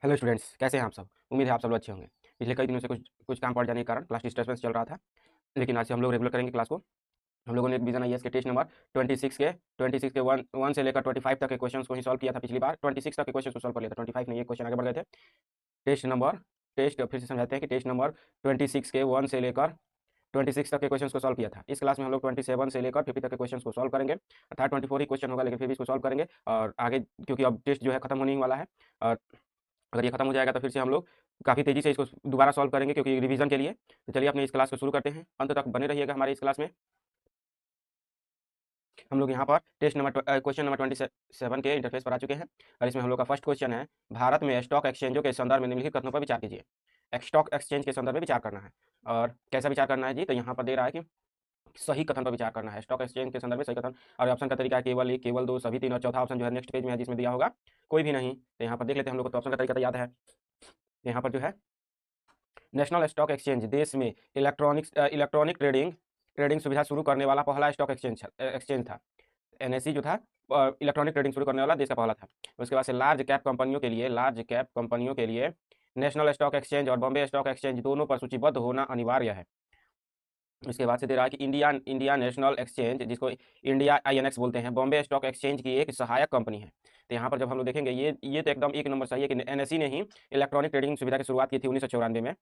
Hello students, कैसे हैं आप सब। उम्मीद है आप सब लोग अच्छे होंगे। पिछले कई दिनों से कुछ कुछ काम पड़ जाने के कारण क्लास डिस्टर्बेंस चल रहा था, लेकिन आज से हम लोग रेगुलर करेंगे क्लास को। हम लोगों ने विजन आईएएस के टेस्ट नंबर 26 के 1 से लेकर 25 तक के क्वेश्चंस को ही सॉल्व किया था। पिछली बार 26 तक के क्वेश्चंस को सॉल्व कर लिया था, 25 नहीं, एक क्वेश्चन आगे बढ़ गए थे। टेस्ट फिर से समझाते हैं कि टेस्ट नंबर 26 के 1 से लेकर 26 तक के क्वेश्चंस को सॉल्व किया था। इस क्लास में हम लोग 27 से लेकर 50 तक के क्वेश्चंस को सॉल्व करेंगे। अर्थात 24 ही क्वेश्चन होगा, लेकिन फिर भी इसको सॉल्व करेंगे और आगे, क्योंकि अब टेस्ट जो है खत्म होने ही वाला है। और अगर ये खत्म हो जाएगा तो फिर से हम लोग काफ़ी तेज़ी से इसको दोबारा सॉल्व करेंगे, क्योंकि रिवीजन के लिए। तो चलिए अपने इस क्लास को शुरू करते हैं, अंत तक बने रहिएगा हमारे इस क्लास में। हम लोग यहाँ पर क्वेश्चन नंबर 27 के इंटरफेस पर आ चुके हैं और इसमें हम लोग का फर्स्ट क्वेश्चन है, भारत में स्टॉक एक्सचेंजों के संदर्भ में निम्नलिखित कथनों पर विचार कीजिए। स्टॉक एक्सचेंज के संदर्भ में विचार करना है। और कैसा विचार करना है जी, तो यहाँ पर दे रहा है कि सही कथन पर विचार करना है। स्टॉक एक्सचेंज के संदर्भ में सही कथन, और ऑप्शन का तरीका है केवल एक, केवल दो, सभी तीन, और चौथा ऑप्शन जो है नेक्स्ट पेज में है जिसमें दिया होगा कोई भी नहीं। तो यहाँ पर देख लेते हैं हम लोग को, तो ऑप्शन का तरीका तो याद है। यहाँ पर जो है, नेशनल स्टॉक एक्सचेंज देश में इलेक्ट्रॉनिक ट्रेडिंग ट्रेडिंग सुविधा शुरू करने वाला पहला स्टॉक एक्सचेंज था। एनएसई जो था इलेक्ट्रॉनिक ट्रेडिंग शुरू करने वाला देश का पहला था। उसके बाद से लार्ज कैप कंपनियों के लिए नेशनल स्टॉक एक्सचेंज और बॉम्बे स्टॉक एक्सचेंज दोनों पर सूचीबद्ध होना अनिवार्य है। उसके बाद से दे रहा है कि इंडिया नेशनल एक्सचेंज, जिसको इंडिया आईएनएक्स बोलते हैं, बॉम्बे स्टॉक एक्सचेंज की एक सहायक कंपनी है। तो यहाँ पर जब हम लोग देखेंगे, ये तो एकदम एक नंबर सही है कि एनएसई ने ही इलेक्ट्रॉनिक ट्रेडिंग सुविधा की शुरुआत की थी 1994 में।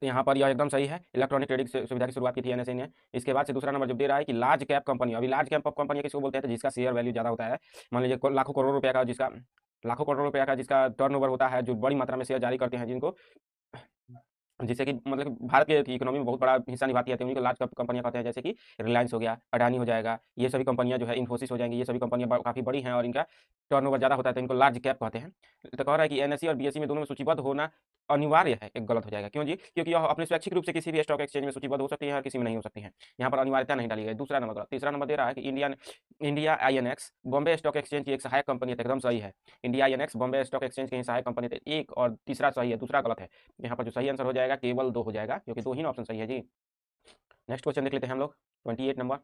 तो यहाँ पर यह एकदम सही है, इलेक्ट्रॉनिक ट्रेडिंग सुविधा की शुरुआत की थी एनएसई ने। इसके बाद से दूसरा नंबर जब दे रहा है कि लार्ज कैप कंपनी, अभी लार्ज कैप कंपनी किसको बोलते हैं, तो जिसका शेयर वैल्यू ज़्यादा होता है। मान लीजिए लाखों करोड़ रुपये का जिसका टर्नओवर होता है, जो बड़ी मात्रा में शेयर जारी करते हैं, जिनको, जिससे कि मतलब कि भारत के इकोनॉमी में बहुत बड़ा हिस्सा निभाती है, तो उन्हीं को लार्ज कंपनियां कहते हैं। जैसे कि रिलायंस हो गया, अडानी हो जाएगा, ये सभी कंपनियां जो है, इन्फोसिस हो जाएंगी, ये सभी कंपनियां काफ़ी बड़ी हैं और इनका टर्नओवर ज़्यादा होता है, तो इनको लार्ज कैप कहते हैं। तो कह रहा है कि एनएसई और बीएसई में दोनों में सूचीबद्ध होना अनिवार्य है। एक गलत हो जाएगा, क्यों जी, क्योंकि यह अपने स्वैच्छिक रूप से किसी भी स्टॉक एक्सचेंज में सूचीबद्ध हो सकती है और किसी में नहीं हो सकती है। यहाँ पर अनिवार्यता नहीं डाली गई। दूसरा नंबर गलत। तीसरा नंबर दे रहा है कि India INX Bombay stock exchange की एक सहायक कंपनी है, तो एकदम सही है। India INX Bombay stock exchange की सहायक कंपनी, तो एक और तीसरा सही है, दूसरा गलत है। यहाँ पर जो सही आंसर हो जाएगा केवल दो हो जाएगा, क्योंकि दो ही ऑप्शन सही है जी। नेक्स्ट क्वेश्चन देख लेते हैं हम लोग, 28 नंबर।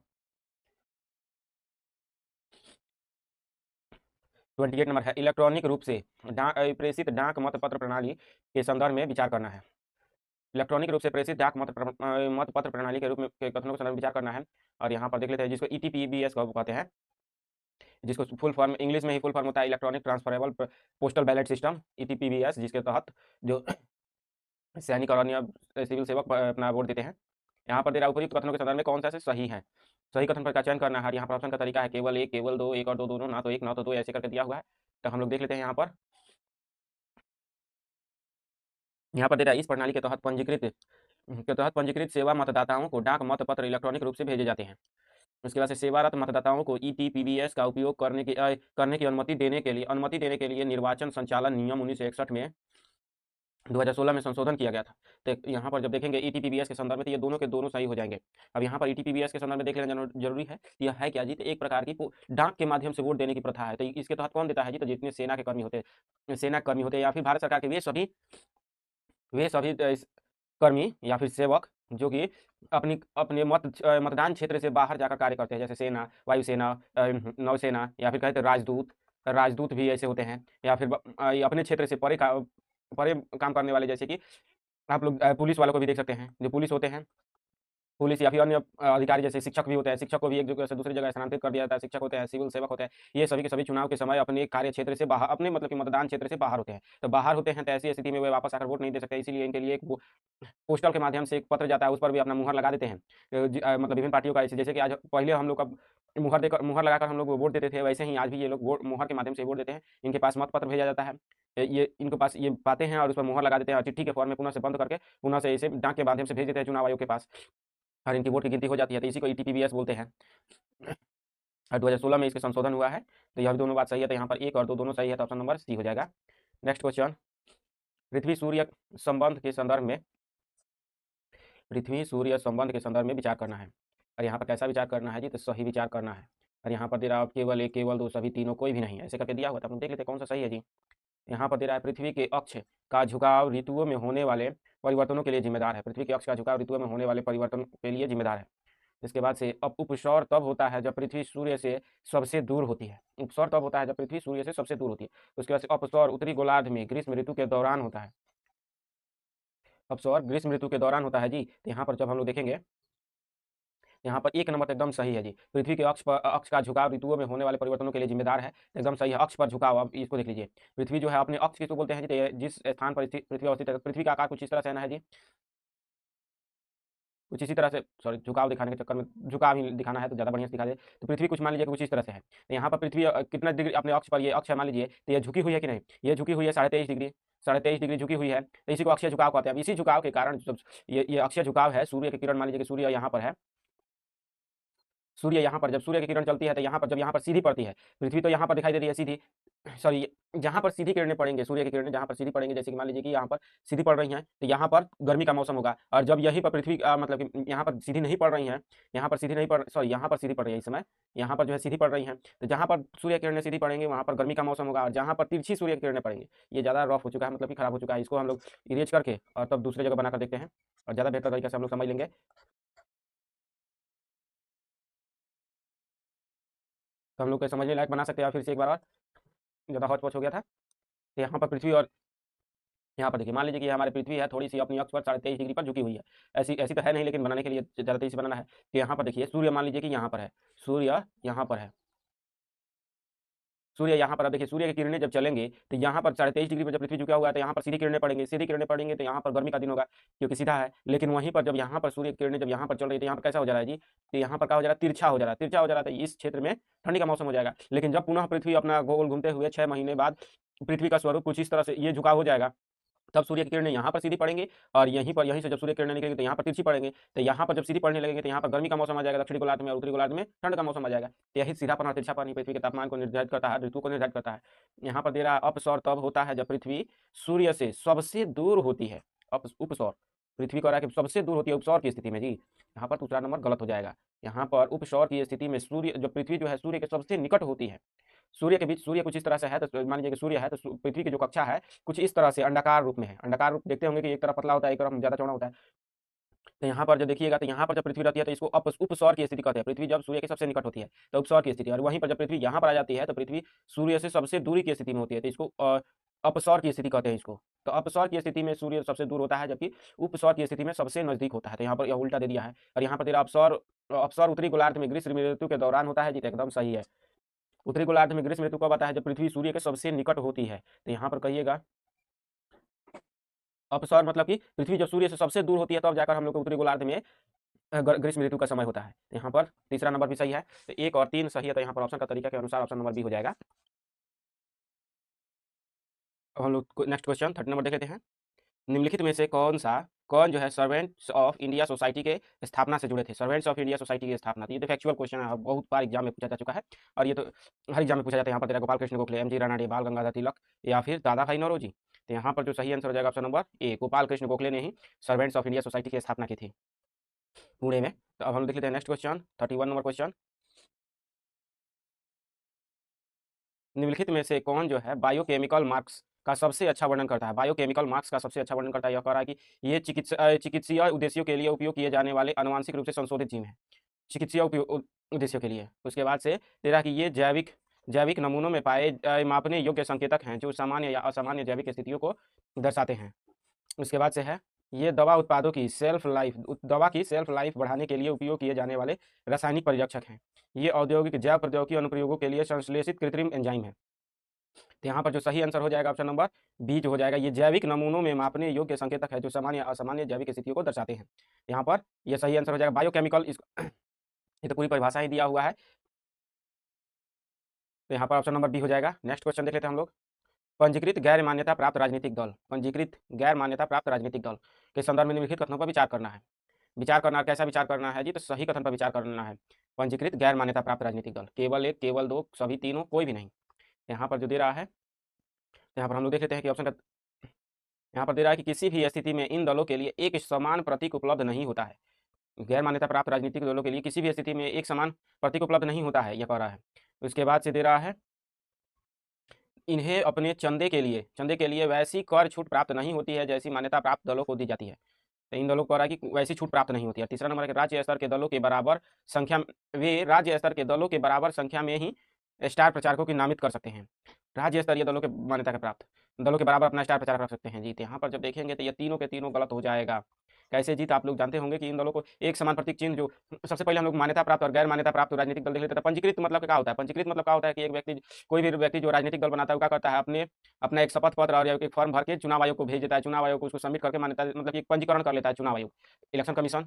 28 नंबर है, इलेक्ट्रॉनिक रूप से प्रेषित डाक मत पत्र प्रणाली के संदर्भ में विचार करना है। इलेक्ट्रॉनिक रूप से प्रेषित डाक मत पत्र प्रणाली के रूप में के कथनों के संदर्भ में विचार करना है। और यहाँ पर देख लेते हैं, जिसको ईटीपीबीएस कहते हैं, जिसको फुल फॉर्म इंग्लिश में ही फुल फॉर्म होता है electronic transferable postal ballot system, ETPBS, जिसके तहत जो सैनिक और अन्य सिविल सेवक अपना वोट देते हैं। यहाँ पर दे रहा उपयुक्त कथनों के संदर्भ में कौन सा से सही है। सही कथन पर का चयन करना है। यहाँ पर ऑप्शन का तरीका है केवल एक, केवल दो, एक और दो दोनों, ना तो एक ना तो दो, ऐसे करके दिया हुआ है। तो हम लोग देख लेते हैं यहाँ पर दे रहा है, इस प्रणाली के तहत पंजीकृत सेवा मतदाताओं को डाक मत पत्र इलेक्ट्रॉनिक रूप से भेजे जाते हैं। उसके बाद से सेवारत मतदाताओं को ईटीपीबीएस का उपयोग करने की अनुमति देने के लिए निर्वाचन संचालन नियम 1961 में 2016 में संशोधन किया गया था। तो यहाँ पर जब देखेंगे ईटीपीबीएस के संदर्भ में, तो ये दोनों के दोनों सही हो जाएंगे। अब यहाँ पर ईटीपीबीएस के संदर्भ में देख लेना जरूरी है। यह है क्या जी, तो एक प्रकार की डाक के माध्यम से वोट देने की प्रथा है। तो इसके तहत कौन देता है जी, तो जितने सेना कर्मी होते हैं या फिर भारत सरकार के वे सभी कर्मी या फिर सेवक जो कि अपनी अपने मतदान क्षेत्र से बाहर जाकर कार्य करते हैं, जैसे सेना, वायुसेना, नौसेना, या फिर कहते हैं राजदूत। राजदूत भी ऐसे होते हैं, या फिर अपने क्षेत्र से परे काम करने वाले, जैसे कि आप लोग पुलिस वालों को भी देख सकते हैं, जो पुलिस होते हैं, पुलिस या फिर अन्य अधिकारी, जैसे शिक्षक भी होते हैं, शिक्षक को भी एक जगह से दूसरी जगह स्थानांतरित कर दिया जाता है। शिक्षक होते हैं, सिविल सेवक होते हैं, ये सभी के सभी चुनाव के समय अपने कार्य क्षेत्र से बाहर, अपने मतलब कि मतदान क्षेत्र से बाहर होते हैं। तो बाहर होते हैं, तो ऐसी स्थिति में वे वापस आकर वोट नहीं दे सकते, इसीलिए इनके लिए एक पोस्टल के माध्यम से एक पत्र जाता है, उस पर भी अपना मुहर लगा देते हैं। मतलब विभिन्न पार्टियों का, जैसे कि आज पहले हम लोग का मुहर लगाकर हम लोग वोट देते थे, वैसे ही आज भी ये लोग मुहर के माध्यम से वोट देते हैं। इनके पास मत पत्र भेजा जाता है, ये इनके पास ये पाते हैं और उस पर मुहर लगा देते हैं, और चिट्ठी के फॉर्म में पुनः से बंद करके पुनः से इसे डाक के माध्यम से भेज देते हैं चुनाव आयोग के पास, और इनकी वोट की गिनती हो जाती है। तो इसी को ईटीपीबीएस बोलते हैं। और 2016 में इसके संशोधन हुआ है। तो यह भी दोनों बात सही है। तो यहाँ पर एक और दो दोनों सही है, तो ऑप्शन नंबर सी हो जाएगा। नेक्स्ट क्वेश्चन, पृथ्वी सूर्य संबंध के संदर्भ में विचार करना है। और यहाँ पर कैसा विचार करना है जी, तो सही विचार करना है। और यहाँ पर दे रहा है केवल एक, केवल दो, सभी तीनों, कोई भी नहीं, ऐसे करके दिया हुआ था। हम देख लेते हैं कौन सा सही है जी। यहाँ पर दे रहा है, पृथ्वी के अक्ष का झुकाव ऋतुओं में होने वाले परिवर्तनों के लिए जिम्मेदार है। पृथ्वी के अक्ष का झुकाव ऋतुओं में होने वाले परिवर्तन के लिए जिम्मेदार है। इसके बाद से अब उपसौर तब होता है जब पृथ्वी सूर्य से सबसे दूर होती है। उपसौर तब होता है जब पृथ्वी सूर्य से सबसे दूर होती है। उसके बाद से अपसौर उत्तरी गोलार्ध में ग्रीष्म ऋतु के दौरान होता है। अपसौर ग्रीष्म ऋतु के दौरान होता है जी। तो यहाँ पर जब हम लोग देखेंगे, यहाँ पर एक नंबर तो एकदम सही है जी। पृथ्वी के अक्ष का झुकाव ऋतुओं में होने वाले परिवर्तनों के लिए जिम्मेदार है। एकदम सही है, अक्ष पर झुकाव। अब इसको देख लीजिए, पृथ्वी जो है अपने अक्ष किसको बोलते हैं जी? तो ये जिस स्थान पर पृथ्वी अवस्थित है, पृथ्वी का आकार कुछ इस तरह से है जी, कुछ इसी तरह से, सॉरी झुकाव दिखाने के चक्कर में झुकाव ही दिखाना है तो ज़्यादा बढ़िया से दिखा दे। तो पृथ्वी कुछ मान लीजिए कुछ इस तरह से है। तो यहाँ पर पृथ्वी कितना डिग्री अपने अक्ष पर, ये अक्ष है मान लीजिए, तो ये झुकी हुई है कि नहीं? ये झुकी हुई है 23.5 डिग्री, 23.5 डिग्री झुकी हुई है। तो इसी को अक्षीय झुकाव कहते हैं। अब इसी झुकाव के कारण जब ये अक्षीय झुकाव है, सूर्य की किरण मान लीजिए कि सूर्य यहाँ पर है, सूर्य यहाँ पर जब सूर्य की किरण चलती है तो यहाँ पर जब यहाँ पर सीधी पड़ती है, पृथ्वी तो यहाँ पर दिखाई दे रही है सीधी, सॉरी जहाँ पर सीधी किरणें पड़ेंगे, सूर्य की किरणें जहाँ पर सीधी पड़ेंगे, जैसे कि मान लीजिए कि यहाँ पर सीधी पड़ रही हैं, तो यहाँ पर गर्मी का मौसम होगा। और जब यहीं पर पृथ्वी मतलब कि यहाँ पर सीधी नहीं पड़ रही हैं, यहाँ पर सीधी नहीं पड़, सॉरी यहाँ पर सीधी पड़ रही है इस समय, यहाँ पर जो है सीधी पड़ रही हैं, तो जहाँ पर सूर्य किरणें सीधी पड़ेंगे वहाँ पर गर्मी का मौसम होगा। और जहाँ पर तिरछी सूर्य किरणें पड़ेंगे, ये ज़्यादा रफ हो चुका है, मतलब कि खराब हो चुका है, इसको हम लोग इरेज करके और तब दूसरे जगह बनाकर देखते हैं और ज़्यादा बेहतर तरीके से हम लोग समझ लेंगे। तो हम लोग को समझने लायक बना सकते हैं। फिर से एक बार और, ज़्यादा हौच पौच हो गया था। तो यहाँ पर पृथ्वी और यहाँ पर देखिए, मान लीजिए कि हमारी पृथ्वी है थोड़ी सी अपनी अक्ष पर 23.5 डिग्री पर झुकी हुई है। ऐसी ऐसी तो है नहीं, लेकिन बनाने के लिए ज़्यादा तेजी से बनाना है। तो यहाँ पर देखिए, सूर्य मान लीजिए कि यहाँ पर है, सूर्य यहाँ पर है, सूर्य यहाँ पर। अब देखिए, सूर्य की किरणें जब चलेंगे तो यहाँ पर 23.5 डिग्री पर जब पृथ्वी झुका हुआ है तो यहाँ पर सीधी किरणें पड़ेंगी, सीधी किरणें पड़ेंगे तो यहाँ पर गर्मी का दिन होगा क्योंकि सीधा है। लेकिन वहीं पर जब यहाँ पर सूर्य की किरणें जब यहाँ पर चल रही है तो यहाँ पर कैसा हो जा रहा है जी? तो यहाँ पर क्या हो जा रहा है? तिरछा हो जा रहा है, तिरछा हो जा रहा है। तो इस क्षेत्र में ठंडी का मौसम हो जाएगा। लेकिन जब पुनः पृथ्वी अपना गोल घूमते हुए 6 महीने बाद पृथ्वी का स्वरूप कुछ इस तरह से ये झुकाव हो जाएगा, तब सूर्य की किरणें यहाँ पर सीधी पड़ेंगी और यहीं से जब सूर्य की किरणें निकलेंगी तो यहाँ पर तिरछी पड़ेंगे। तो यहाँ पर जब सीधी पड़ने लगेंगे तो यहाँ पर गर्मी का मौसम आ जाएगा दक्षिणी गोलार्ध में, और उत्तरी गोलार्ध में ठंड का मौसम आ जाएगा। तो यही सीधापन और तिरछापन ही पृथ्वी के तापमान को निर्धारित करता है, ऋतु को निर्धारित करता है। यहाँ पर दे रहा है अपसौर तब होता है जब पृथ्वी सूर्य से सबसे दूर होती है। उपसौर, पृथ्वी कह रहा है कि सबसे दूर होती है उपसौर की स्थिति में जी। यहाँ पर दूसरा नंबर गलत हो जाएगा। यहाँ पर उपसौर की स्थिति में सूर्य, जो पृथ्वी जो है सूर्य के सबसे निकट होती है। सूर्य के बीच, सूर्य कुछ इस तरह से है, तो मान लीजिए कि सूर्य है तो पृथ्वी की जो कक्षा है कुछ इस तरह से अंडाकार रूप में है। अंडाकार रूप देखते होंगे कि एक तरफ पतला होता है, एक तरफ ज़्यादा चौड़ा होता है। तो यहाँ पर जब देखिएगा तो यहाँ पर जब पृथ्वी रहती है तो इसको उपसौर की स्थिति कहते हैं। पृथ्वी जब सूर्य के सबसे निकट होती है तो उपसौर की स्थिति, और वहीं पर जब पृथ्वी यहाँ पर आ जाती है तो पृथ्वी सूर्य से सबसे दूरी की स्थिति में होती है, तो इसको अपसौर की स्थिति कहते हैं इसको। तो अपसौर की स्थिति में सूर्य सबसे दूर होता है जबकि उपसौर की स्थिति में सबसे नजदीक होता है। तो यहाँ पर यह उल्टा दे दिया है। और यहाँ पर तेरा अपसौर, अपसौर उत्तरी गोलार्ध में ग्रीष्म ऋतु के दौरान होता है जी, तो एकदम सही है। उत्तरी गोलार्ध में ग्रीष्म ऋतु कब आता है? जब पृथ्वी सूर्य के सबसे निकट होती है। तो यहाँ पर कहिएगा अपसौर मतलब कि पृथ्वी जब सूर्य से सबसे दूर होती है तब जाकर हम लोग को उत्तरी गोलार्ध में ग्रीष्म ऋतु का समय होता है। तो यहाँ पर तीसरा नंबर भी सही है। तो 1 और 3 सही है, तो यहाँ पर ऑप्शन का तरीका के अनुसार ऑप्शन नंबर बी हो जाएगा। अब हम लोग नेक्स्ट क्वेश्चन 30 नंबर देख लेते हैं। निम्नलिखित में से कौन जो है सर्वेंट्स ऑफ इंडिया सोसाइटी के स्थापना से जुड़े थे? सर्वेंट्स ऑफ इंडिया सोसाइटी की स्थापना, तो ये तो फैक्चुअल क्वेश्चन है, बहुत बार एग्जाम में पूछा जा चुका है और ये तो हर एग्जाम में पूछा जाता है। यहाँ पर तेरा गोपाल कृष्ण गोखले, एम जी रानाडे, बाल गंगाधर तिलक या फिर दादा भाई नौरोजी। तो यहाँ पर जो सही आंसर हो जाएगा option number A, Gopal Krishna Gokhale ने ही सर्वेंट्स ऑफ इंडिया सोसाइटी की स्थापना की थी पुणे में। तो अब हम देख लेते हैं नेक्स्ट क्वेश्चन 31 नंबर क्वेश्चन। निम्नलिखित में से कौन जो है बायोकेमिकल मार्क्स का सबसे अच्छा वर्णन करता है? बायोकेमिकल मार्क्स का सबसे अच्छा वर्णन करता है। यह कह रहा है कि ये चिकित्सीय उद्देश्यों के लिए उपयोग किए जाने वाले आनुवंशिक रूप से संशोधित जीव हैं, चिकित्सीय उद्देश्यों के लिए। उसके बाद से तेरा कि ये जैविक जैविक नमूनों में पाए मापने योग्य संकेतक हैं जो सामान्य या असामान्य जैविक स्थितियों को दर्शाते हैं। उसके बाद से है ये दवा उत्पादों की दवा की सेल्फ लाइफ बढ़ाने के लिए उपयोग किए जाने वाले रासायनिक परिरक्षक हैं। ये औद्योगिक जैव प्रौद्योगिकी अनुप्रयोगों के लिए संश्लेषित कृत्रिम एंजाइम है। तो यहाँ पर जो सही आंसर हो जाएगा ऑप्शन नंबर बी जो हो जाएगा, ये जैविक नमूनों में मापने योग्य संकेतक है जो सामान्य असामान्य जैविक स्थितियों को दर्शाते हैं। यहाँ पर यह सही आंसर हो जाएगा बायोकेमिकल। ये तो पूरी परिभाषा ही दिया हुआ है, तो यहाँ पर ऑप्शन नंबर बी हो जाएगा। नेक्स्ट क्वेश्चन देख लेते हैं हम लोग। पंजीकृत गैर मान्यता प्राप्त राजनीतिक दल, पंजीकृत गैर मान्यता प्राप्त राजनीतिक दल के संदर्भ में निम्नलिखित कथनों पर विचार करना है। विचार करना, कैसा विचार करना है जी? तो सही कथन पर विचार करना है। पंजीकृत गैर मान्यता प्राप्त राजनीतिक दल, केवल एक, केवल दो, सभी, तीनों, कोई भी नहीं। यहाँ पर जो दे रहा है, यहाँ पर हम लोग देख लेते हैं कि ऑप्शन का यहाँ पर दे रहा है कि किसी भी स्थिति में इन दलों के लिए एक समान प्रतीक उपलब्ध नहीं होता है। गैर मान्यता प्राप्त राजनीतिक दलों के लिए किसी भी स्थिति में एक समान प्रतीक उपलब्ध नहीं होता है, यह कह रहा है। उसके बाद से दे रहा है इन्हें अपने चंदे के लिए वैसी कर छूट प्राप्त नहीं होती है जैसी मान्यता प्राप्त दलों को दी जाती है। तो इन दलों को कह रहा है कि वैसी छूट प्राप्त नहीं होती है। तीसरा नंबर है कि राज्य स्तर के दलों के बराबर संख्या वे राज्य स्तर के दलों के बराबर संख्या में ही स्टार प्रचारकों की नामित कर सकते हैं। राज्य स्तरीय दलों के मान्यता के प्राप्त दलों के बराबर अपना स्टार प्रचारक रख सकते हैं जी। तो यहाँ पर जब देखेंगे तो ये तीनों के तीनों गलत हो जाएगा। कैसे जीत आप लोग जानते होंगे कि इन दलों को एक समान प्रतीक चिन्ह जो सबसे पहले हम लोग मान्यता प्राप्त और गैर मान्यता प्राप्त राजनीतिक दल देख लेते हैं। पंजीकृत मतलब क्या होता है? पंजीकृत मतलब क्या होता है कि एक व्यक्ति कोई भी व्यक्ति जो राजनीतिक दल बनाता है वो क्या करता है, अपने अपना एक शपथ पत्र और एक फॉर्म भर के चुनाव आयोग को भेज देता है। चुनाव आयोग को उसको सबमिट करके मान्यता मतलब कि पंजीकरण कर लेता है चुनाव आयोग, इलेक्शन कमीशन,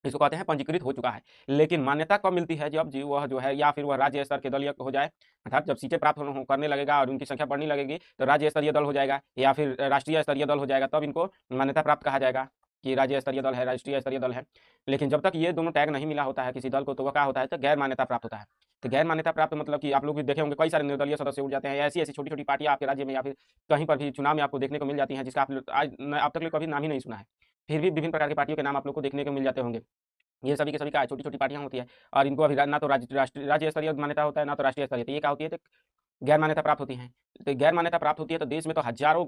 इसको कहते हैं पंजीकृत हो चुका है। लेकिन मान्यता कब मिलती है? जब जी वह जो है या फिर वह राज्य स्तर के दल हो जाए, अर्थात जब सीटें प्राप्त करने लगेगा और उनकी संख्या बढ़ने लगेगी तो राज्य स्तरीय दल हो जाएगा या फिर राष्ट्रीय स्तरीय दल हो जाएगा, तब इनको मान्यता प्राप्त कहा जाएगा कि राज्य स्तरीय दल है, राष्ट्रीय स्तरीय दल है। लेकिन जब तक ये दोनों टैग नहीं मिला होता है किसी दल को तो वह क्या होता है, तो गैर मान्यता प्राप्त होता है। तो गैर मान्यता प्राप्त मतलब कि आप लोग भी देखे होंगे कई सारे निर्दलीय सदस्य उठ जाते हैं। ऐसी ऐसी छोटी छोटी पार्टियां आपके राज्य में या फिर कहीं पर भी चुनाव में आपको देखने को मिल जाती हैं जिसका आज आप तक कभी नाम ही नहीं सुना है, फिर भी विभिन्न प्रकार की पार्टियों के नाम आप लोग को देखने को मिल जाते होंगे। ये सभी के सभी क्या छोटी छोटी पार्टियां होती है और इनको अभी ना तो राज्य स्तरीय मान्यता होता है ना तो राष्ट्रीय स्तरीय। तो ये क्या होती है, तो गैर मान्यता प्राप्त होती हैं। तो गैर मान्यता प्राप्त होती है तो देश में तो हजारों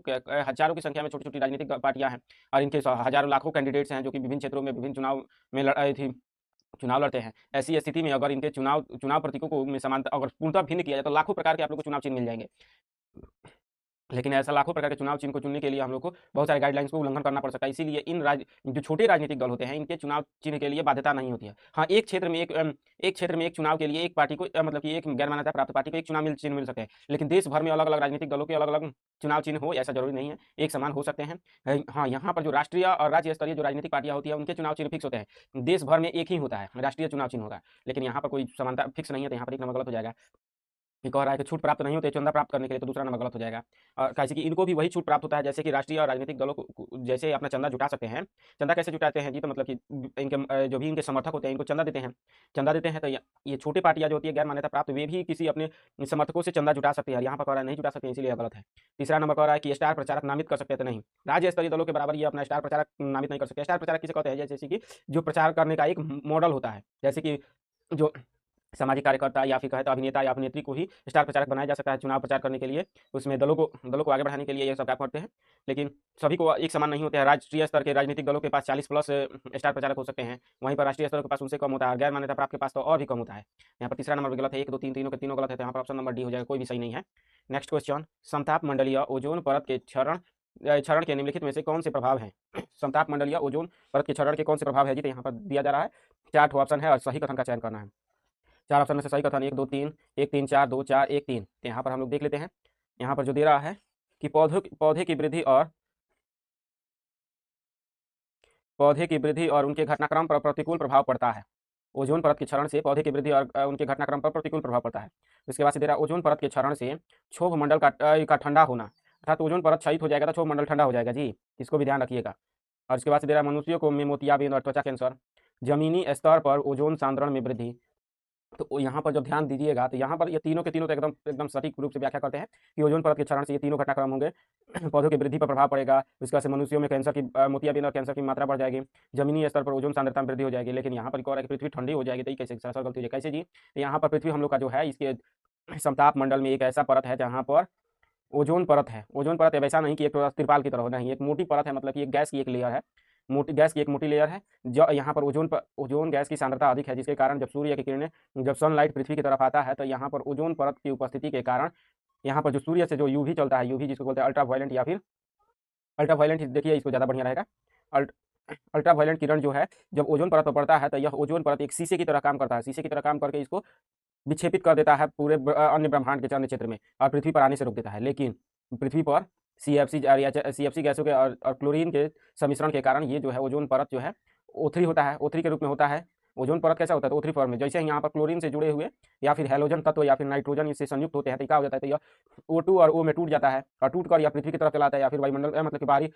की संख्या में छोटी छोटी राजनीतिक पार्टियां हैं और इनके हजारों लाखों कैंडिडेट्स हैं जो कि विभिन्न क्षेत्रों में विभिन्न चुनाव में चुनाव लड़ते हैं। ऐसी स्थिति में अगर इनके चुनाव चुनाव प्रतीकों को में समानता अगर पूर्णतः भिन्न किया जाए तो लाखों प्रकार के आप लोग को चुनाव चिन्ह मिल जाएंगे। लेकिन ऐसा लाखों प्रकार के चुनाव चिन्ह को चुनने के लिए हम लोग को बहुत सारे गाइडलाइंस को उल्लंघन करना पड़ सकता है। इसीलिए जो छोटे राजनीतिक दल होते हैं इनके चुनाव चिन्ह के लिए बाध्यता नहीं होती है। हाँ, एक क्षेत्र में एक चुनाव के लिए एक पार्टी को मतलब कि एक गैर मान्यता प्राप्त पार्टी को एक चुनाव चिन्ह मिल सकते हैं। लेकिन देश भर में अलग अलग राजनीतिक दलों के अलग अलग चुनाव चिन्ह हो ऐसा जरूरी नहीं है, एक समान हो सकते हैं। हाँ, यहाँ पर जो राष्ट्रीय और राज्य स्तरीय जो राजनीतिक पार्टियां होती है उनके चुनाव चिन्ह फिक्स होते हैं। देश भर में एक ही होता है, राष्ट्रीय चुनाव चिन्ह होगा। लेकिन यहाँ पर कोई समानता फिक्स नहीं है तो यहाँ पर एक नंबर गलत हो जाएगा। ये कह रहा है कि छूट प्राप्त नहीं होती है चंदा प्राप्त करने के लिए, तो दूसरा नंबर गलत हो जाएगा। और कैसे कि इनको भी वही छूट प्राप्त होता है जैसे कि राष्ट्रीय और राजनीतिक दलों को जैसे अपना चंदा जुटा सकते हैं। चंदा कैसे जुटाते हैं जी? तो मतलब कि इनके जो भी इनके समर्थक होते हैं इनको चंदा देते हैं। चंदा देते हैं तो ये छोटी पार्टियां जो होती है गैर मान्यता प्राप्त वे भी किसी अपने समर्थकों से चंदा जुटा सकती है। यहाँ पर कह रहा है नहीं जुटा सकते, इसीलिए गलत है। तीसरा नंबर कह रहा है कि स्टार प्रचारक नामित कर सकते हैं, तो नहीं, राज्य स्तरीय दलों के बराबर ये अपना स्टार प्रचारक नामित नहीं कर सकते। स्टार प्रचारक किसे कहते हैं? जैसे कि जो प्रचार करने का एक मॉडल होता है, जैसे कि जो सामाजिक कार्यकर्ता या फिर कहे तो अभिनेता या अभिनेत्री को ही स्टार प्रचारक बनाया जा सकता है चुनाव प्रचार करने के लिए। उसमें दलों को आगे बढ़ाने के लिए ये सब क्या करते हैं। लेकिन सभी को एक समान नहीं होते हैं। राष्ट्रीय स्तर के राजनीतिक दलों के पास 40 प्लस स्टार प्रचारक हो सकते हैं, वहीं पर राष्ट्रीय स्तर के पास उनसे कम होता है। गैर मान्यता प्राप्त के पास तो और भी कम होता है। यहाँ पर तीसरा नंबर भी गलत है। 1 2 3 तीनों के तीनों गलत है, तो यहाँ पर ऑप्शन नंबर डी हो जाएगा, कोई भी सही नहीं है। नेक्स्ट क्वेश्चन, समताप मंडलीय ओजोन परत के क्षरण के निम्नलिखित में से कौन से प्रभाव हैं? समताप मंडलीय ओजोन परत के क्षरण के कौन से प्रभाव है जी? तो यहाँ पर दिया जा रहा है 4 ऑप्शन है और सही कथन का चयन करना है। 4 ऑप्शन में से सही कथन 1 2 3, 1 3 4 2 4 1 3। तो यहाँ पर हम लोग देख लेते हैं। यहाँ पर जो दे रहा है कि पौधे की वृद्धि और उनके घटनाक्रम पर प्रतिकूल प्रभाव पड़ता है। ओजोन परत के क्षरण से पौधे की वृद्धि और उनके घटनाक्रम पर प्रतिकूल प्रभाव पड़ता है। इसके बाद से दे रहा है ओजोन परत के क्षरण से क्षोभ मंडल का ठंडा होना, अर्थात ओजोन परत क्षयित हो जाएगा तो क्षोभ मंडल ठंडा हो जाएगा जी, इसको भी ध्यान रखिएगा। और इसके बाद से दे रहा है मनुष्यों को में मोतियाबिंद और त्वचा कैंसर, जमीनी स्तर पर ओजोन सांद्रण में वृद्धि। तो यहाँ पर जब ध्यान दीजिएगा तो यहाँ पर ये तीनों के तीनों तो एकदम एकदम सटीक रूप से व्याख्या करते हैं कि ओजोन परत के क्षरण से ये तीनों घटनाक्रम होंगे। पौधों की वृद्धि पर प्रभाव पड़ेगा, उसके बाद से मनुष्यों में कैंसर की मोतियाबिंद और कैंसर की मात्रा बढ़ जाएगी, जमीनी स्तर पर ओजोन सांद्रता में वृद्धि हो जाएगी। लेकिन यहाँ पर कह रहा है कि पृथ्वी ठंडी हो जाएगी, तो ये कैसे सरासर गलती हो जाएगी? कैसे जी? तो यहाँ पर पृथ्वी हम लोग का जो है इसके समताप मंडल में एक ऐसा परत है जहाँ पर ओजोन परत है। ओजोन परत वैसा नहीं कि एक त्रिपाल की तरह हो, नहीं, एक मोटी परत है, मतलब कि एक गैस की एक लेयर है, गैस की एक मोटी लेयर है। जो यहाँ पर ओजोन गैस की सांद्रता अधिक है, जिसके कारण जब सूर्य की किरणें जब सनलाइट पृथ्वी की तरफ आता है तो यहाँ पर ओजोन परत की उपस्थिति के कारण यहाँ पर जो सूर्य से जो यूवी चलता है, यूवी जिसको बोलते हैं अल्ट्रावायलेंट या फिर अल्ट्रावायलेंट, देखिए इसको ज़्यादा बढ़िया रहेगा। अल्ट्रावायलेंट किरण जो है जब ओजोन परत पर पड़ता है तो यह ओजोन परत एक शीशे की तरह काम करता है। शीशे की तरह काम करके इसको विक्षेपित कर देता है पूरे अन्य ब्रह्मांड के अन्य क्षेत्र में और पृथ्वी पर आने से रोक देता है। लेकिन पृथ्वी पर सीएफसी गैसों के और क्लोरीन के सम्मिश्रण के कारण ये जो है ओजोन परत जो है ओथरी होता है, ओथरी के रूप में होता है। ओजोन परत कैसा होता है? तो ओथरी फॉर्म में। जैसे ही यहाँ पर क्लोरीन से जुड़े हुए या फिर हैलोजन तत्व या फिर नाइट्रोजन इससे संयुक्त होते हैं तो क्या हो जाता है? तो यह O2 और O में टूट जाता है और टूट कर यह पृथ्वी की तरफ चलाता है या फिर वायुमंडल मतलब कि बाहरी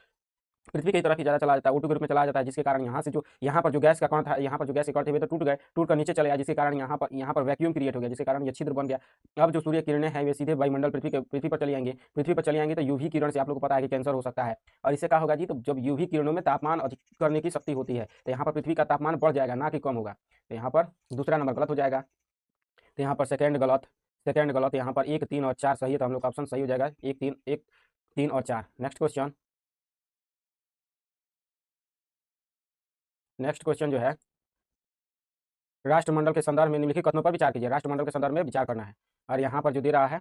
पृथ्वी की तरफ ही ज़्यादा चला जाता है, O2 के रूप में चला जाता है, जिसके कारण यहाँ से जो यहाँ पर जो गैस का कण था, यहाँ पर जो गैस के कण थे वे तो टूट गए, टूट कर नीचे चले आए, जिसके कारण यहाँ पर वैक्यूम क्रिएट हो गया, जिसके कारण ये छिद्र बन गया। अब जो सूर्य किरणें हैं वे सीधे वायुमंडल पृथ्वी पर चली आएंगी। पृथ्वी पर चली आएंगी तो यूवी किरण से आप लोग को पता है कि कैंसर हो सकता है। और इससे क्या होगा जी? तो जब यूवी किरणों में तापमान अधिक करने की शक्ति होती है तो यहाँ पर पृथ्वी का तापमान बढ़ जाएगा, ना कि कम होगा। तो यहाँ पर दूसरा नंबर गलत हो जाएगा। तो यहाँ पर सेकेंड गलत। यहाँ पर 1 3 और 4 सही है, तो हम लोग का ऑप्शन सही हो जाएगा 1 3 और 4। नेक्स्ट क्वेश्चन, नेक्स्ट क्वेश्चन जो है, राष्ट्रमंडल के संदर्भ में निम्नलिखित कथनों पर विचार कीजिए। राष्ट्रमंडल के संदर्भ में विचार करना है और यहाँ पर जो दे रहा है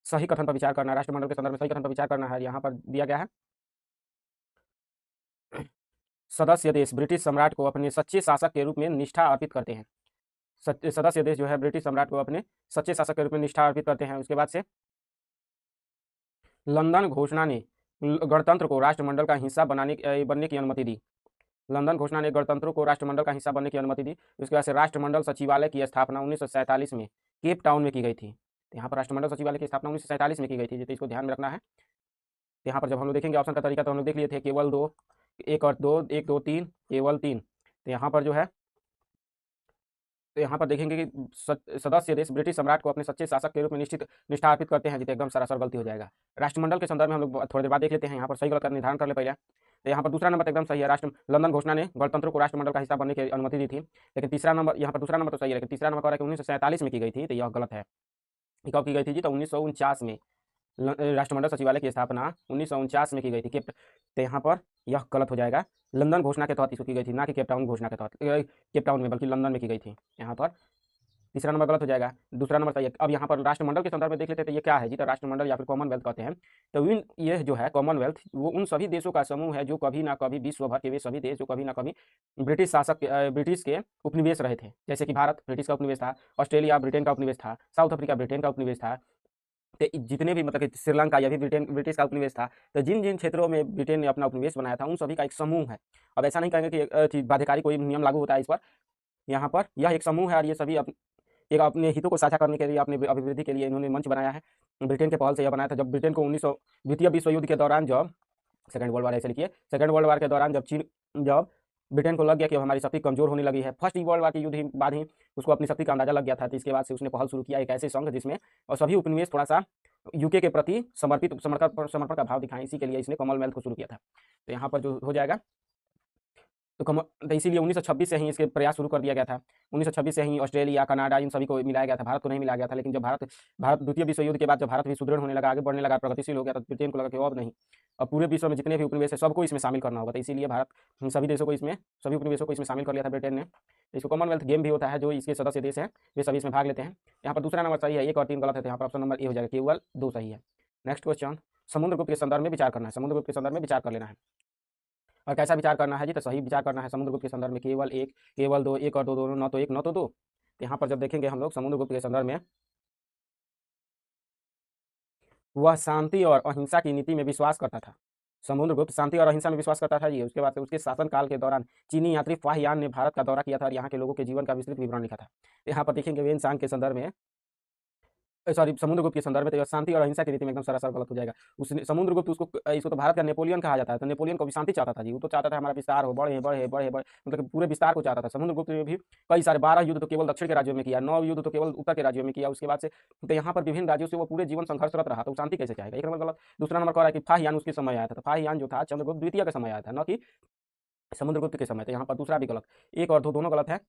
सही कथन पर विचार करना है। राष्ट्रमंडल के संदर्भ में सही कथन पर विचार करना है। यहाँ पर दिया गया है, सदस्य देश ब्रिटिश सम्राट को अपने सच्चे शासक के रूप में निष्ठा अर्पित करते हैं। सदस्य देश जो है ब्रिटिश सम्राट को अपने सच्चे शासक के रूप में निष्ठा अर्पित करते हैं। उसके बाद से लंदन घोषणा ने गणतंत्र को राष्ट्रमंडल का हिस्सा बनने की अनुमति दी। लंदन घोषणा ने गणतंत्रों को राष्ट्रमंडल का हिस्सा बनने की अनुमति दी। उसके बाद से राष्ट्रमंडल सचिवालय की स्थापना 1947 में केप टाउन में की गई थी। यहाँ पर राष्ट्रमंडल सचिवालय की स्थापना 1947 में की गई थी, तो इसको ध्यान में रखना है। यहाँ पर जब हम लोग देखेंगे ऑप्शन का तरीका तो हम लोग देख लिए थे केवल 2, 1 और 2, 1 2 3, केवल 3। तो यहाँ पर जो है, तो यहाँ पर देखेंगे कि सदस्य देश ब्रिटिश सम्राट को अपने सच्चे शासक के रूप में निष्ठा अर्पित करते हैं, जितने एकदम सरासर गलती हो जाएगा। राष्ट्रमंडल के संदर्भ में हम लोग थोड़ी देर बाद देख लेते हैं। यहाँ पर सही गलत का निर्धारण कर ले पहले। तो यहाँ पर दूसरा नंबर एकदम सही है। लंदन घोषणा ने गणतंत्रों को राष्ट्रमंडल का हिस्सा बनने की अनुमति दी थी। लेकिन तीसरा नंबर, यहाँ पर दूसरा नंबर तो सही है, लेकिन तीसरा नंबर कह रहा है कि 1947 में की गई थी, तो यह गलत है। कब की गई थी जी? तो 1949 में राष्ट्रमंडल सचिवालय की स्थापना 1949 में की गई थी। तो यहाँ पर यह गलत हो जाएगा। लंदन घोषणा के तहत इसको की गई थी, ना कि केप टाउन घोषणा के तहत, केप टाउन में, बल्कि लंदन में की गई थी। यहाँ पर तीसरा नंबर गलत हो जाएगा, दूसरा नंबर सही है। अब यहाँ पर राष्ट्रमंडल के संदर्भ में देख लेते हैं, तो ये क्या है जी? तो राष्ट्रमंडल या फिर कॉमनवेल्थ कहते हैं। तो ये जो है कॉमनवेल्थ, वो उन सभी देशों का समूह है जो कभी ना कभी, विश्व भर के वे सभी देश जो कभी ना कभी ब्रिटिश के उपनिवेश रहे थे। जैसे कि भारत ब्रिटिश का उपनिवेश था, ऑस्ट्रेलिया ब्रिटेन का उपनिवेश था, साउथ अफ्रीका ब्रिटेन का उपनिवेश था। तो जितने भी, मतलब कि श्रीलंका, यह भी ब्रिटिश का उपनिवेश था। तो जिन जिन क्षेत्रों में ब्रिटेन ने अपना उपनिवेश बनाया था, उन सभी का एक समूह है। अब ऐसा नहीं कहेंगे कि बाध्यकारी कोई नियम लागू होता है इस पर। यहाँ पर यह एक समूह है और ये सभी एक अपने हितों को साझा करने के लिए, अपने अभिवृद्धि के लिए इन्होंने मंच बनाया है। ब्रिटेन के पहल से यह बनाया था। जब ब्रिटेन को द्वितीय विश्व युद्ध के दौरान, जब सेकंड वर्ल्ड वार, ऐसे लिखिए, सेकंड वर्ल्ड वार के दौरान जब ब्रिटेन को लग गया कि हमारी शक्ति कमजोर होने लगी है, फर्स्ट वर्ल्ड वार के युद्ध बाद ही उसको अपनी शक्ति का अंदाजा लग गया था। तो इसके बाद से उसने पहल शुरू किया एक ऐसे संघ जिसमें और सभी उपनिवेश थोड़ा सा यूके के प्रति समर्पण का भाव दिखाएं। इसी के लिए इसने कॉमनवेल्थ को शुरू किया था। तो यहाँ पर जो हो जाएगा, तो इसीलिए 1926 से ही इसके प्रयास शुरू कर दिया गया था। 1926 से ही ऑस्ट्रेलिया, कनाडा, इन सभी को मिलाया गया था। भारत को नहीं मिलाया गया था। लेकिन जब भारत द्वितीय विश्व युद्ध के बाद जब भारत भी सुदृढ़ होने लगा, आगे बढ़ने लगा, प्रगतिशील हो गया, तो ब्रिटेन को लगा कि अब नहीं, अब पूरे विश्व में जितने भी उपनिवेश है सबको इसमें शामिल करना होगा। तो इसीलिए सभी उपनिवेशों को इसमें शामिल कर लिया था ब्रिटेन ने। इसको कॉमनवेल्थ गेम भी होता है, जो इसके सदस्य देश हैं वे सभी इसमें भाग लेते हैं। यहाँ पर दूसरा नंबर सही है, 1 और 3 गलत है। तो यहाँ पर ऑप्शन नंबर ए हो जाएगा, केवल 2 सही है। नेक्स्ट क्वेश्चन, समुद्रगुप्त के संदर्भ में विचार करना है। समुद्रगुप्त के संदर्भ में विचार कर लेना है। और कैसा विचार करना है जी? तो सही विचार करना है। समुद्रगुप्त के संदर्भ में केवल 1, केवल 2, 1 और 2 दोनों, न तो 1 न तो 2। तो यहाँ पर जब देखेंगे हम लोग समुद्रगुप्त के संदर्भ में, वह शांति और अहिंसा की नीति में विश्वास करता था। समुद्रगुप्त शांति और अहिंसा में विश्वास करता था जी। उसके बाद से उसके शासनकाल के दौरान चीनी यात्री फाहियान ने भारत का दौरा किया था और यहाँ के लोगों के जीवन का विस्तृत विवरण लिखा था। यहाँ पर देखेंगे वेन के संदर्भ में, सॉरी, समुद्रगुप्त के संदर्भ में, तो शांति और अहिंसा की रीति में एकदम सरासर गलत हो जाएगा। उसने समुद्रगुप्त, इसको तो भारत का नेपोलियन कहा जाता है। तो नेपोलियन को भी शांति चाहता था जी। वो तो चाहता था हमारा विस्तार हो, बढ़े बढ़े बढ़े बढ़े, मतलब पूरे विस्तार को चाहता था। समुद्रगुप्त ने भी कई सारे 12 युद्ध तो केवल दक्षिण के राज्यों में किया, 9 युद्ध तो केवल उत्तर के राज्यों में किया। उसके बाद से तो यहाँ पर विभिन्न राज्यों से वो पूरे जीवन संघर्षरत रहा, तो शांति कैसे चाहेगा? एक नंबर गलत। दूसरा नंबर कह रहा है कि फाहियान उसके समय आया था। तो फाहियान जो था चंद्रगुप्त द्वितीय का समय आया था, न कि समुद्रगुप्त के समय। तो यहाँ पर दूसरा भी गलत, 1 और 2 दोनों गलत है।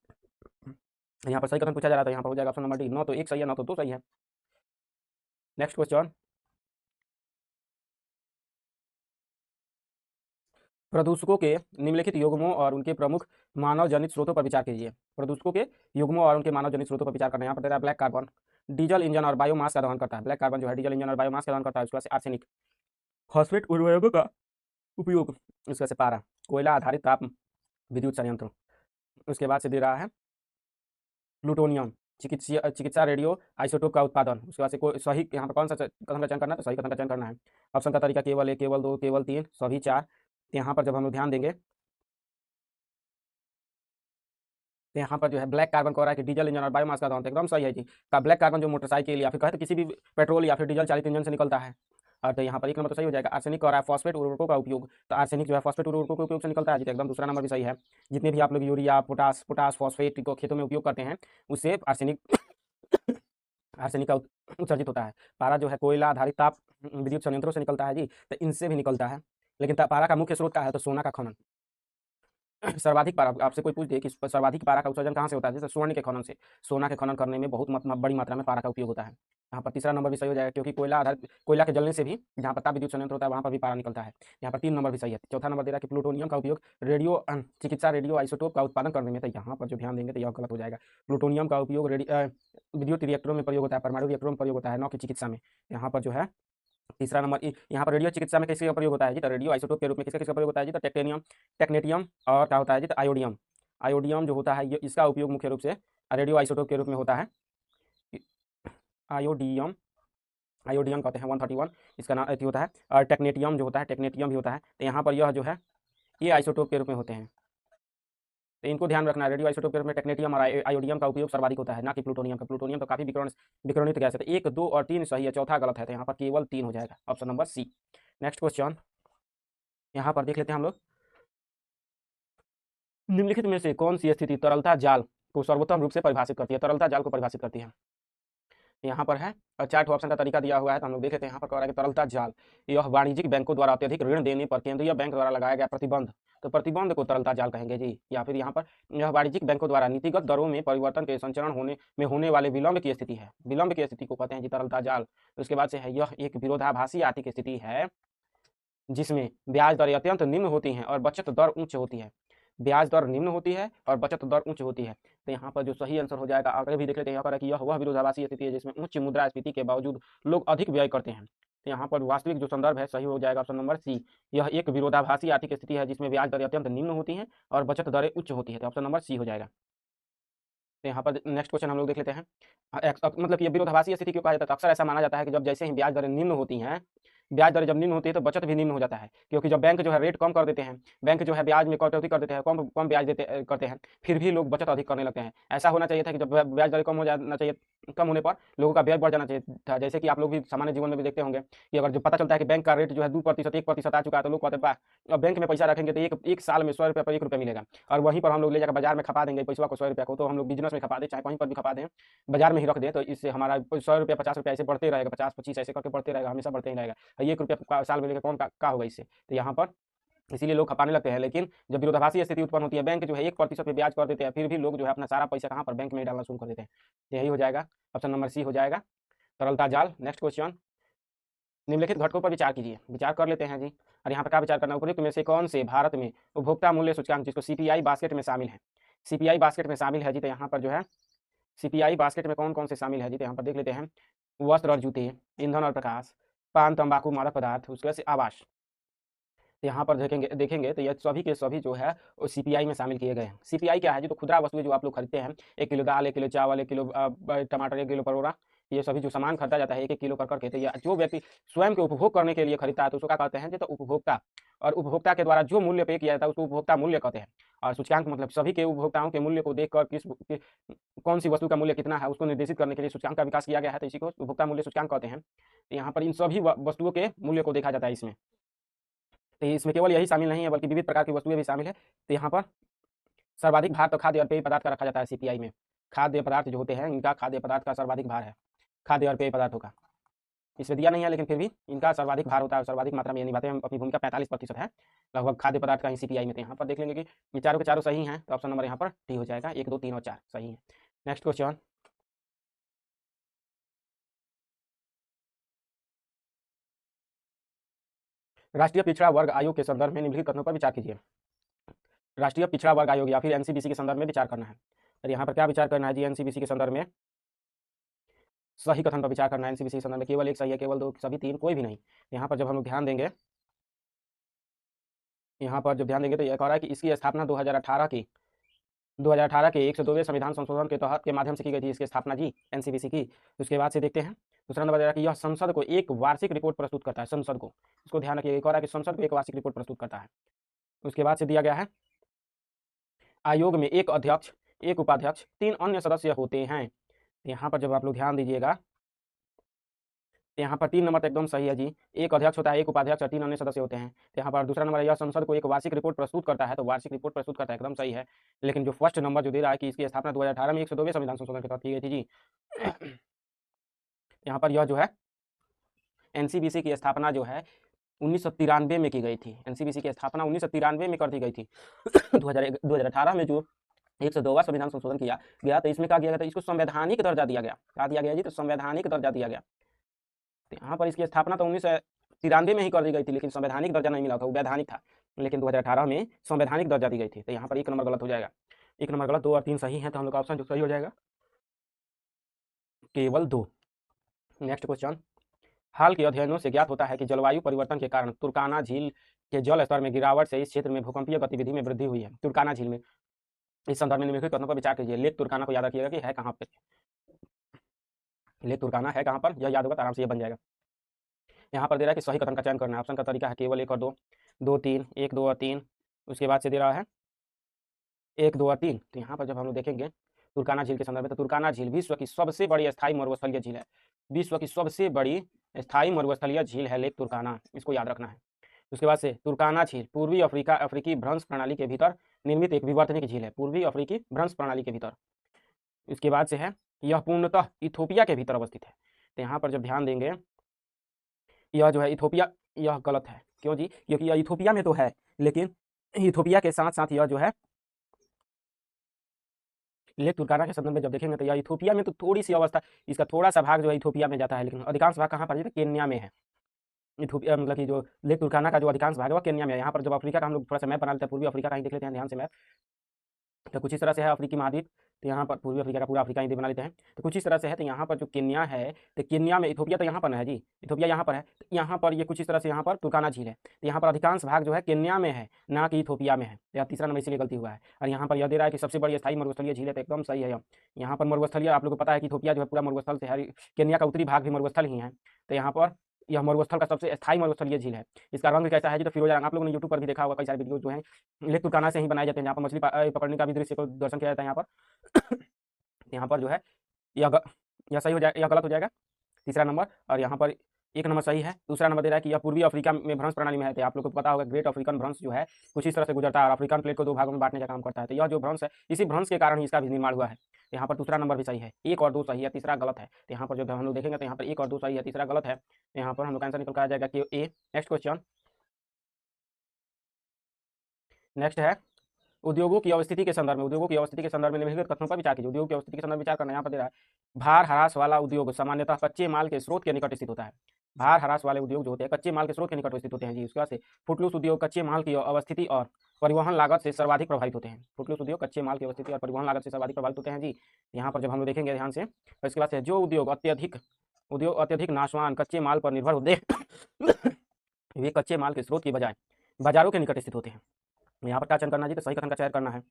यहाँ पर सही कथन पूछा जा रहा था, यहाँ पर हो जाएगा ऑप्शन नंबर डी, न तो 1 सही है, न तो 2 सही है। नेक्स्ट क्वेश्चन, प्रदूषकों के निम्नलिखित युग्मों और उनके प्रमुख मानव जनित स्रोतों पर विचार कीजिए। प्रदूषकों के युग्मों और उनके मानव जनित स्रोतों पर विचार करना है। यहाँ पर दे रहा है ब्लैक कार्बन डीजल इंजन और बायोमास का दहन करता है। ब्लैक कार्बन जो है डीजल इंजन और बायोमास का दहन करता है। उसके बाद से आर्सेनिक, फॉस्फेट उर्वरकों का उपयोग, उसके बाद से पारा, कोयला आधारित ताप विद्युत संयंत्र। उसके बाद से दे रहा है प्लूटोनियम, चिकित्सा रेडियो आइसोटोप का उत्पादन। उसके बाद से कोई सही, यहाँ पर कौन सा कथन का चयन करना है? तो सही कथन का चयन करना है। ऑप्शन का तरीका केवल 1, केवल 2, केवल 3, सभी 4। यहाँ पर जब हम लोग ध्यान देंगे, तो यहाँ पर जो है ब्लैक कार्बन कह रहा है कि डीजल इंजन और बायोमास का दहन, तो एकदम सही है जी। का ब्लैक कार्बन जो मोटरसाइकिल या फिर कहते किसी भी पेट्रोल या फिर डीजल चालित इंजन से निकलता है। और तो यहाँ पर 1 नंबर तो सही हो जाएगा। आर्सेनिक कह रहा है फॉस्फेट उर्वरकों का उपयोग, तो आर्सेनिक जो है फॉस्फेट उर्वरकों के उपयोग से निकलता है जी। तो एकदम दूसरा नंबर भी सही है। जितने भी आप लोग यूरिया, पोटास फॉस्फेट को खेतों में उपयोग करते हैं, उससे आर्सेनिक का उत्सर्जित होता है। पारा जो है कोयला आधारित ताप विद्युत संयंत्रों से निकलता है जी। तो इनसे भी निकलता है, लेकिन पारा का मुख्य स्रोत क्या है? तो सोना का खनन। सर्वाधिक पारा आपसे कोई पूछ दे कि सर्वाधिक पारा का उत्सर्जन कहाँ से होता है, जैसे स्वर्ण के खनन से। सोना के खनन करने में बहुत बड़ी मात्रा में पारा का उपयोग होता है। यहाँ पर तीसरा नंबर भी सही हो जाएगा, क्योंकि कोयला के जलने से भी जहाँ पर ताप विद्युत संयंत्र होता है वहाँ पर भी पारा निकलता है। यहाँ पर 3 नंबर भी सही है। चौथा नंबर दे रहा है कि प्लूटोनियम का उपयोग चिकित्सा रेडियो आइसोटोप का उत्पादन करने में, तो यहाँ पर जो ध्यान देंगे तो यह गलत हो जाएगा। प्लूटोनियम का उपयोग विद्युत रिएक्टरों में प्रयोग होता है, परमाणु रिएक्टरों में प्रयोग होता है, न कि चिकित्सा में। यहाँ पर जो है तीसरा नंबर यहाँ पर रेडियो चिकित्सा में किसका प्रयोग होता है जी, तो रेडियो आइसोटोप के रूप में किसका प्रयोग होता है जी, तो टेक्नेटियम और क्या होता है जी, तो आयोडियम। आयोडियम जो होता है ये इसका उपयोग मुख्य रूप से रेडियो आइसोटोप के रूप में होता है। आयोडियम आयोडियम कहते हैं 131, इसका नाम होता है। और टेक्नेटियम जो होता है, टेक्नेटियम भी होता है। तो यहाँ पर यह जो है ये आइसोटोप के रूप में होते हैं, तो इनको ध्यान रखना। रेडियो आइसोटोप के रूप में टेक्नेटियम और आयोडियम का उपयोग सर्वाधिक होता है, ना कि प्लूटोनियम का। प्लूटोनियम तो काफी विकिरणित गैस है। 1, 2 और 3 सही है, चौथा गलत है, तो यहाँ पर केवल 3 हो जाएगा, option number C. Next question यहाँ पर देख लेते हैं हम लोग। निम्नलिखित में से कौन सी स्थिति तरलता जाल को सर्वोत्तम रूप से परिभाषित करती है, तरलता जाल को परिभाषित करती है। यहाँ पर है और 4 ऑप्शन का तरीका दिया हुआ है, तो हम लोग देख लेते हैं। यहाँ पर कह रहा है कि तरलता जाल यह वाणिज्यिक बैंकों द्वारा अत्यधिक ऋण देने पर केंद्रीय बैंक द्वारा लगाया गया प्रतिबंध, तो प्रतिबंध को तरलता जाल कहेंगे जी। या फिर यहाँ पर यह वाणिज्यिक बैंकों द्वारा नीतिगत दरों में परिवर्तन के संचरण होने वाले विलंब की स्थिति है, विलंब की स्थिति को कहते हैं जी तरलता जाल। उसके बाद से है यह एक विरोधाभासी आर्थिक स्थिति है जिसमें ब्याज दर अत्यंत निम्न होती हैं और बचत दर उच्च होती है। ब्याज दर निम्न होती है और बचत दर उच्च होती है, तो यहाँ पर जो सही आंसर हो जाएगा, आगे भी देख लेते हैं। यहाँ पर कि यह वह विरोधाभासी स्थिति है जिसमें उच्च मुद्रास्फीति के बावजूद लोग अधिक व्यय करते हैं, तो यहाँ पर वास्तविक जो संदर्भ है सही हो जाएगा, ऑप्शन नंबर सी। यह एक विरोधाभासी आर्थिक स्थिति है जिसमें ब्याज दरें अत्यंत निम्न होती हैं और बचत दरें उच्च होती है, तो ऑप्शन नंबर सी हो जाएगा। तो यहाँ पर नेक्स्ट क्वेश्चन हम लोग देख लेते हैं। मतलब कि विरोधाभासी स्थिति क्यों कहा जाता है, अक्सर ऐसा माना जाता है कि जब जैसे ही ब्याज दरें निम्न होती हैं, ब्याज दरें जब निम्न होती है तो बचत भी निम्न हो जाता है, क्योंकि जब बैंक जो है रेट कम कर देते हैं, बैंक जो है ब्याज में कटौती कर देते हैं, कम ब्याज करते हैं, फिर भी लोग बचत अधिक करने लगते हैं। ऐसा होना चाहिए था कि जब ब्याज दरें कम हो जाना चाहिए, कम होने पर लोगों का ब्याज बढ़ जाना चाहिए था। जैसे कि आप लोग भी सामान्य जीवन में भी देखते होंगे कि अगर जो पता चलता है कि बैंक का रेट जो है 2%, 1% आ चुका है, तो लोग कहते हैं अब बैंक में पैसा रखेंगे तो एक साल में 100 रुपये पर 1 रुपया मिलेगा, और वहीं पर हम लोग ले जाकर बाजार में खपा देंगे पैसा को 100 रुपया को, तो हम लोग बिजनेस में खपा दें, चाहे कहीं पर भी खपा दें, बाजार में ही रख दें, तो इससे हमारा 100 रुपया 50 रुपया ऐसे बढ़ते रहेगा, 50, 25 ऐसे करके बढ़ते रहेगा, हमेशा बढ़ते ही रहेगा। 1 रुपया साल में लेकर कौन का होगा इससे, तो यहाँ पर इसीलिए लोग खपाने लगते हैं। लेकिन जब विरोधाभासी स्थिति उत्पन्न होती है, बैंक जो है 1% पे ब्याज कर देते हैं, फिर भी लोग जो है अपना सारा पैसा कहाँ पर, बैंक में ही डालना शुरू कर देते हैं। यही हो जाएगा, ऑप्शन नंबर सी हो जाएगा, तरलता जाल। नेक्स्ट क्वेश्चन, निम्नलिखित घटकों पर विचार कीजिए, विचार कर लेते हैं जी। और यहाँ पर क्या विचार करना, उपयुक्त में से कौन से भारत में उपभोक्ता मूल्य सूचकांक जिसको सीपीआई बास्केट में शामिल है, सीपीआई बास्केट में शामिल है जी। तो यहाँ पर जो है सीपीआई बास्केट में कौन कौन से शामिल है जी, तो यहाँ पर देख लेते हैं। वस्त्र और जूते, ईंधन और प्रकाश, पान तंबाकू मादक पदार्थ, उसके बाद से आवास। तो यहाँ पर देखेंगे तो ये सभी के सभी जो है वो सीपीआई में शामिल किए गए हैं। सीपीआई क्या है जी, तो खुदरा वस्तुएं जो आप लोग खरीदते हैं, 1 किलो दाल, 1 किलो चावल, 1 किलो टमाटर, 1 किलो परोरा, ये सभी जो सामान खरीदा जाता है 1-1 किलो कर करके, तो ये जो व्यक्ति स्वयं के उपभोग करने के लिए खरीदता है तो उसको क्या कहते हैं जी, तो उपभोक्ता। और उपभोक्ता के द्वारा जो मूल्य पे किया जाता है उसको उपभोक्ता मूल्य कहते हैं। और सूचकांक मतलब सभी के उपभोक्ताओं के मूल्य को देखकर कौन सी वस्तु का मूल्य कितना है उसको निर्देशित करने के लिए सूचकांक का विकास किया गया है, तो इसी को उपभोक्ता मूल्य सूचकांक कहते हैं। तो यहाँ पर इन सभी वस्तुओं के मूल्य को देखा जाता है इसमें। तो इसमें केवल यही शामिल नहीं है बल्कि विविध प्रकार की वस्तुएं भी शामिल है। तो यहाँ पर सर्वाधिक भार तो खाद्य और पेय पदार्थ का रखा जाता है सीपीआई में। खाद्य पदार्थ जो होते हैं इनका खाद्य पदार्थ का सर्वाधिक भार है, खाद्य और पेय पदार्थों का। इसमें दिया नहीं है लेकिन फिर भी इनका सर्वाधिक भार होता है और सर्वाधिक मात्रा में ये निभाते हैं, अपनी भूमिका 45% है लगभग खाद्य पदार्थ का ही सीपीआई में। तो यहाँ पर देख लेंगे कि ये चारों के चारों सही हैं, तो ऑप्शन नंबर यहाँ पर डी हो जाएगा, 1, 2, 3 और 4 सही है। नेक्स्ट क्वेश्चन, राष्ट्रीय पिछड़ा वर्ग आयोग के संदर्भ में निम्नलिखित कथनों पर विचार कीजिए। राष्ट्रीय पिछड़ा वर्ग आयोग या फिर एनसीबीसी के संदर्भ में विचार करना है। और यहाँ पर क्या विचार करना है जी, एनसीबीसी के संदर्भ में सही कथन पर विचार करना है। एनसीबीसी के संदर्भ में केवल एक सही है, केवल 2, सभी 3 कोई भी नहीं। यहाँ पर जब हम लोग ध्यान देंगे, यहाँ पर जब ध्यान देंगे तो यह कह रहा है कि इसकी स्थापना 2018 के 102वें संविधान संशोधन के तहत के माध्यम से की गई थी इसकी स्थापना जी, एनसीबीसी की। उसके बाद से देखते हैं दूसरा नंबर दे रहा है कि यह संसद को एक वार्षिक रिपोर्ट प्रस्तुत करता है, संसद को, इसको ध्यान रखिए, कह रहा है कि संसद को एक वार्षिक रिपोर्ट प्रस्तुत करता है। उसके बाद से दिया गया है आयोग में 1 अध्यक्ष, 1 उपाध्यक्ष, 3 अन्य सदस्य होते हैं। यहाँ पर जब आप लोग ध्यान दीजिएगा, यहाँ पर 3 नंबर तो एकदम सही है जी, 1 अध्यक्ष होता है, 1 उपाध्यक्ष और 3 अन्य सदस्य होते हैं। तो यहाँ पर दूसरा नंबर है यह संसद को एक वार्षिक रिपोर्ट प्रस्तुत करता है, तो वार्षिक रिपोर्ट प्रस्तुत करता है, एकदम सही है। लेकिन जो फर्स्ट नंबर जो दे रहा है कि इसकी स्थापना 2018 में 102वें संविधान संशोधन के तहत की गई थी जी, यहाँ पर यह जो है एनसीबीसी की स्थापना जो है 1993 में की गई थी। एनसीपीसी की स्थापना 1993 में कर दी गई थी। 2018 में जो 102वां संविधान संशोधन किया गया तो इसमें क्या किया गया था, इसको संवैधानिक दर्जा दिया गया। क्या दिया गया जी, तो संवैधानिक दर्जा दिया गया। तो यहाँ पर इसकी स्थापना तो 1993 में ही कर दी गई थी, लेकिन संवैधानिक दर्जा नहीं मिला था, वो वैधानिक था। लेकिन 2018 में संवैधानिक दर्जा दी गई थी। तो यहाँ पर 1 नंबर गलत हो जाएगा, 1 नंबर गलत, 2 और 3 सही है, तो हम लोग का ऑप्शन जो सही हो जाएगा केवल 2। नेक्स्ट क्वेश्चन, हाल के अध्ययनों से ज्ञात होता है कि जलवायु परिवर्तन के कारण तुर्काना झील के जल स्तर में गिरावट से इस क्षेत्र में भूकंपीय गतिविधि में वृद्धि हुई है। तुर्काना झील में, इस संदर्भ में निम्नलिखित कथनों पर विचार कीजिए। लेक तुर्काना को याद रखिएगा कि है कहाँ पे, लेक तुर्काना है कहाँ पर, यह याद होगा तो आराम से ये बन जाएगा। यहाँ पर दे रहा है कि सही कथन का चयन करना है। ऑप्शन का तरीका है केवल 1 और 2, 2 3, 1 2 और 3, उसके बाद से दे रहा है 1 2 और 3। तो यहाँ पर जब हम लोग देखेंगे तुर्काना झील के संदर्भ में, तो तुर्काना झील विश्व की सबसे बड़ी स्थायी मरुस्थलीय झील है। विश्व की सबसे बड़ी स्थायी मरुस्थलीय झील है लेक तुर्काना, इसको याद रखना है। उसके बाद से तुर्काना झील पूर्वी अफ्रीकी भ्रंश प्रणाली के भीतर निर्मित एक विवर्तनिक झील है, पूर्वी अफ्रीकी भ्रंश प्रणाली के भीतर। इसके बाद से है यह पूर्णतः इथोपिया के भीतर अवस्थित है। तो यहाँ पर जब ध्यान देंगे, यह जो है इथोपिया, यह गलत है। क्यों जी, क्योंकि यह इथोपिया में तो है, लेकिन इथोपिया के साथ साथ यह जो है लेक तुर्काना के संदर्भ में जब देखेंगे तो यह इथोपिया में तो थोड़ी सी अवस्था, इसका थोड़ा सा भाग जो है इथोपिया में जाता है, लेकिन अधिकांश भाग कहाँ पर है, केन्या में है। इथोपिया मतलब कि जो लेक तुर्काना का जो अधिकांश भाग है वह केन्या में है। यहाँ पर जब अफ्रीका का हम लोग थोड़ा सा मैप बना लेते हैं, पूर्वी अफ्रीका का ही देख लेते हैं ध्यान से मैप। तो कुछ इस तरह से है अफ्रीकी महाद्वीप, तो यहाँ पर पूर्वी अफ्रीका का पूरा अफ्रीका ही बना लेते हैं। तो कुछ इस तरह से है, तो यहाँ पर जो केन्या है, तो केन्या में इथोपिया तो यहाँ पर है जी, इथोपिया यहाँ पर है, तो यहाँ पर ये कुछ इस तरह से यहाँ पर तुर्काना झील है। तो यहाँ पर अधिकांश भाग जो है केन्या में है, ना कि इथोपिया में है। तो यह तीसरा नंबर इसीलिए गलती हुआ है। और यहाँ पर यह दे रहा है कि सबसे बड़ी स्थायी मरुस्थलीय झील है, तो एकदम सही है। यहाँ पर मरुस्थलीय, आप लोगों को पता है कि इथोपिया जो है पूरा मरुस्थल से है, केन्या का उत्तरी भाग भी मरुस्थल ही है। तो यहाँ पर यह मरुस्थल का सबसे स्थायी मरुस्थलीय झील है। इसका रंग कैसा है जी, तो फिरोजा रंग। आप लोगों ने यूट्यूब पर भी देखा होगा, कई सारे वीडियो जो है लेक तुर्काना से ही बनाए जाते हैं, जहाँ पर मछली पकड़ने का भी दृश्य को दर्शन किया जाता है। यहाँ पर जो है यह सही हो जाएगा, यह गलत हो जाएगा तीसरा नंबर। और यहाँ पर 1 नंबर सही है। दूसरा नंबर दे रहा है कि यह पूर्वी अफ्रीका में भ्रंश प्रणाली में है। तो आप लोगों को पता होगा ग्रेट अफ्रीकन भ्रंश जो है कुछ इस तरह से गुजरता है और अफ्रीकन प्लेट को 2 भागों में बांटने का काम करता है। तो यह जो भ्रंश है, इसी भ्रंश के कारण ही इसका भी निर्माण हुआ है। यहाँ पर दूसरा नंबर भी सही है, 1 और 2 सही है, तीसरा गलत है। तो यहाँ पर जब हम लोग देखेंगे तो यहाँ पर 1 और 2 सही है, तीसरा गलत है। यहाँ पर हम लोग का आंसर निकल कर आ जाएगा कि ए। नेक्स्ट क्वेश्चन, नेक्स्ट है उद्योगों की अवस्थिति के संदर्भ में, उद्योगों की अवस्थिति के संदर्भ में निम्नलिखित कथनों पर विचार कीजिए। उद्योग की अवस्थिति के संदर्भ में विचार करना, यहाँ पर दे रहा है भार ह्रास वाला उद्योग सामान्यतः कच्चे माल के स्रोत के निकट स्थित होता है। भार ह्रास वाले उद्योग जो होते हैं कच्चे माल के स्रोत के निकट स्थित होते हैं जी। उसके बाद से फुटलूस उद्योग कच्चे माल की अवस्थिति और परिवहन लागत से सर्वाधिक प्रभावित होते हैं। फुटलूस उद्योग कच्चे माल की अवस्थिति और परिवहन लागत से सर्वाधिक प्रभावित होते हैं जी। यहाँ पर जब हम लोग देखेंगे ध्यान से, और इसके बाद से जो उद्योग अत्यधिक नाशवान कच्चे माल पर निर्भर होते हैं वे कच्चे माल के स्रोत की बजाय बाजारों के निकट स्थित होते हैं। यहाँ पर क्या चयन करना है जी, तो सही कथन का चयन करना है।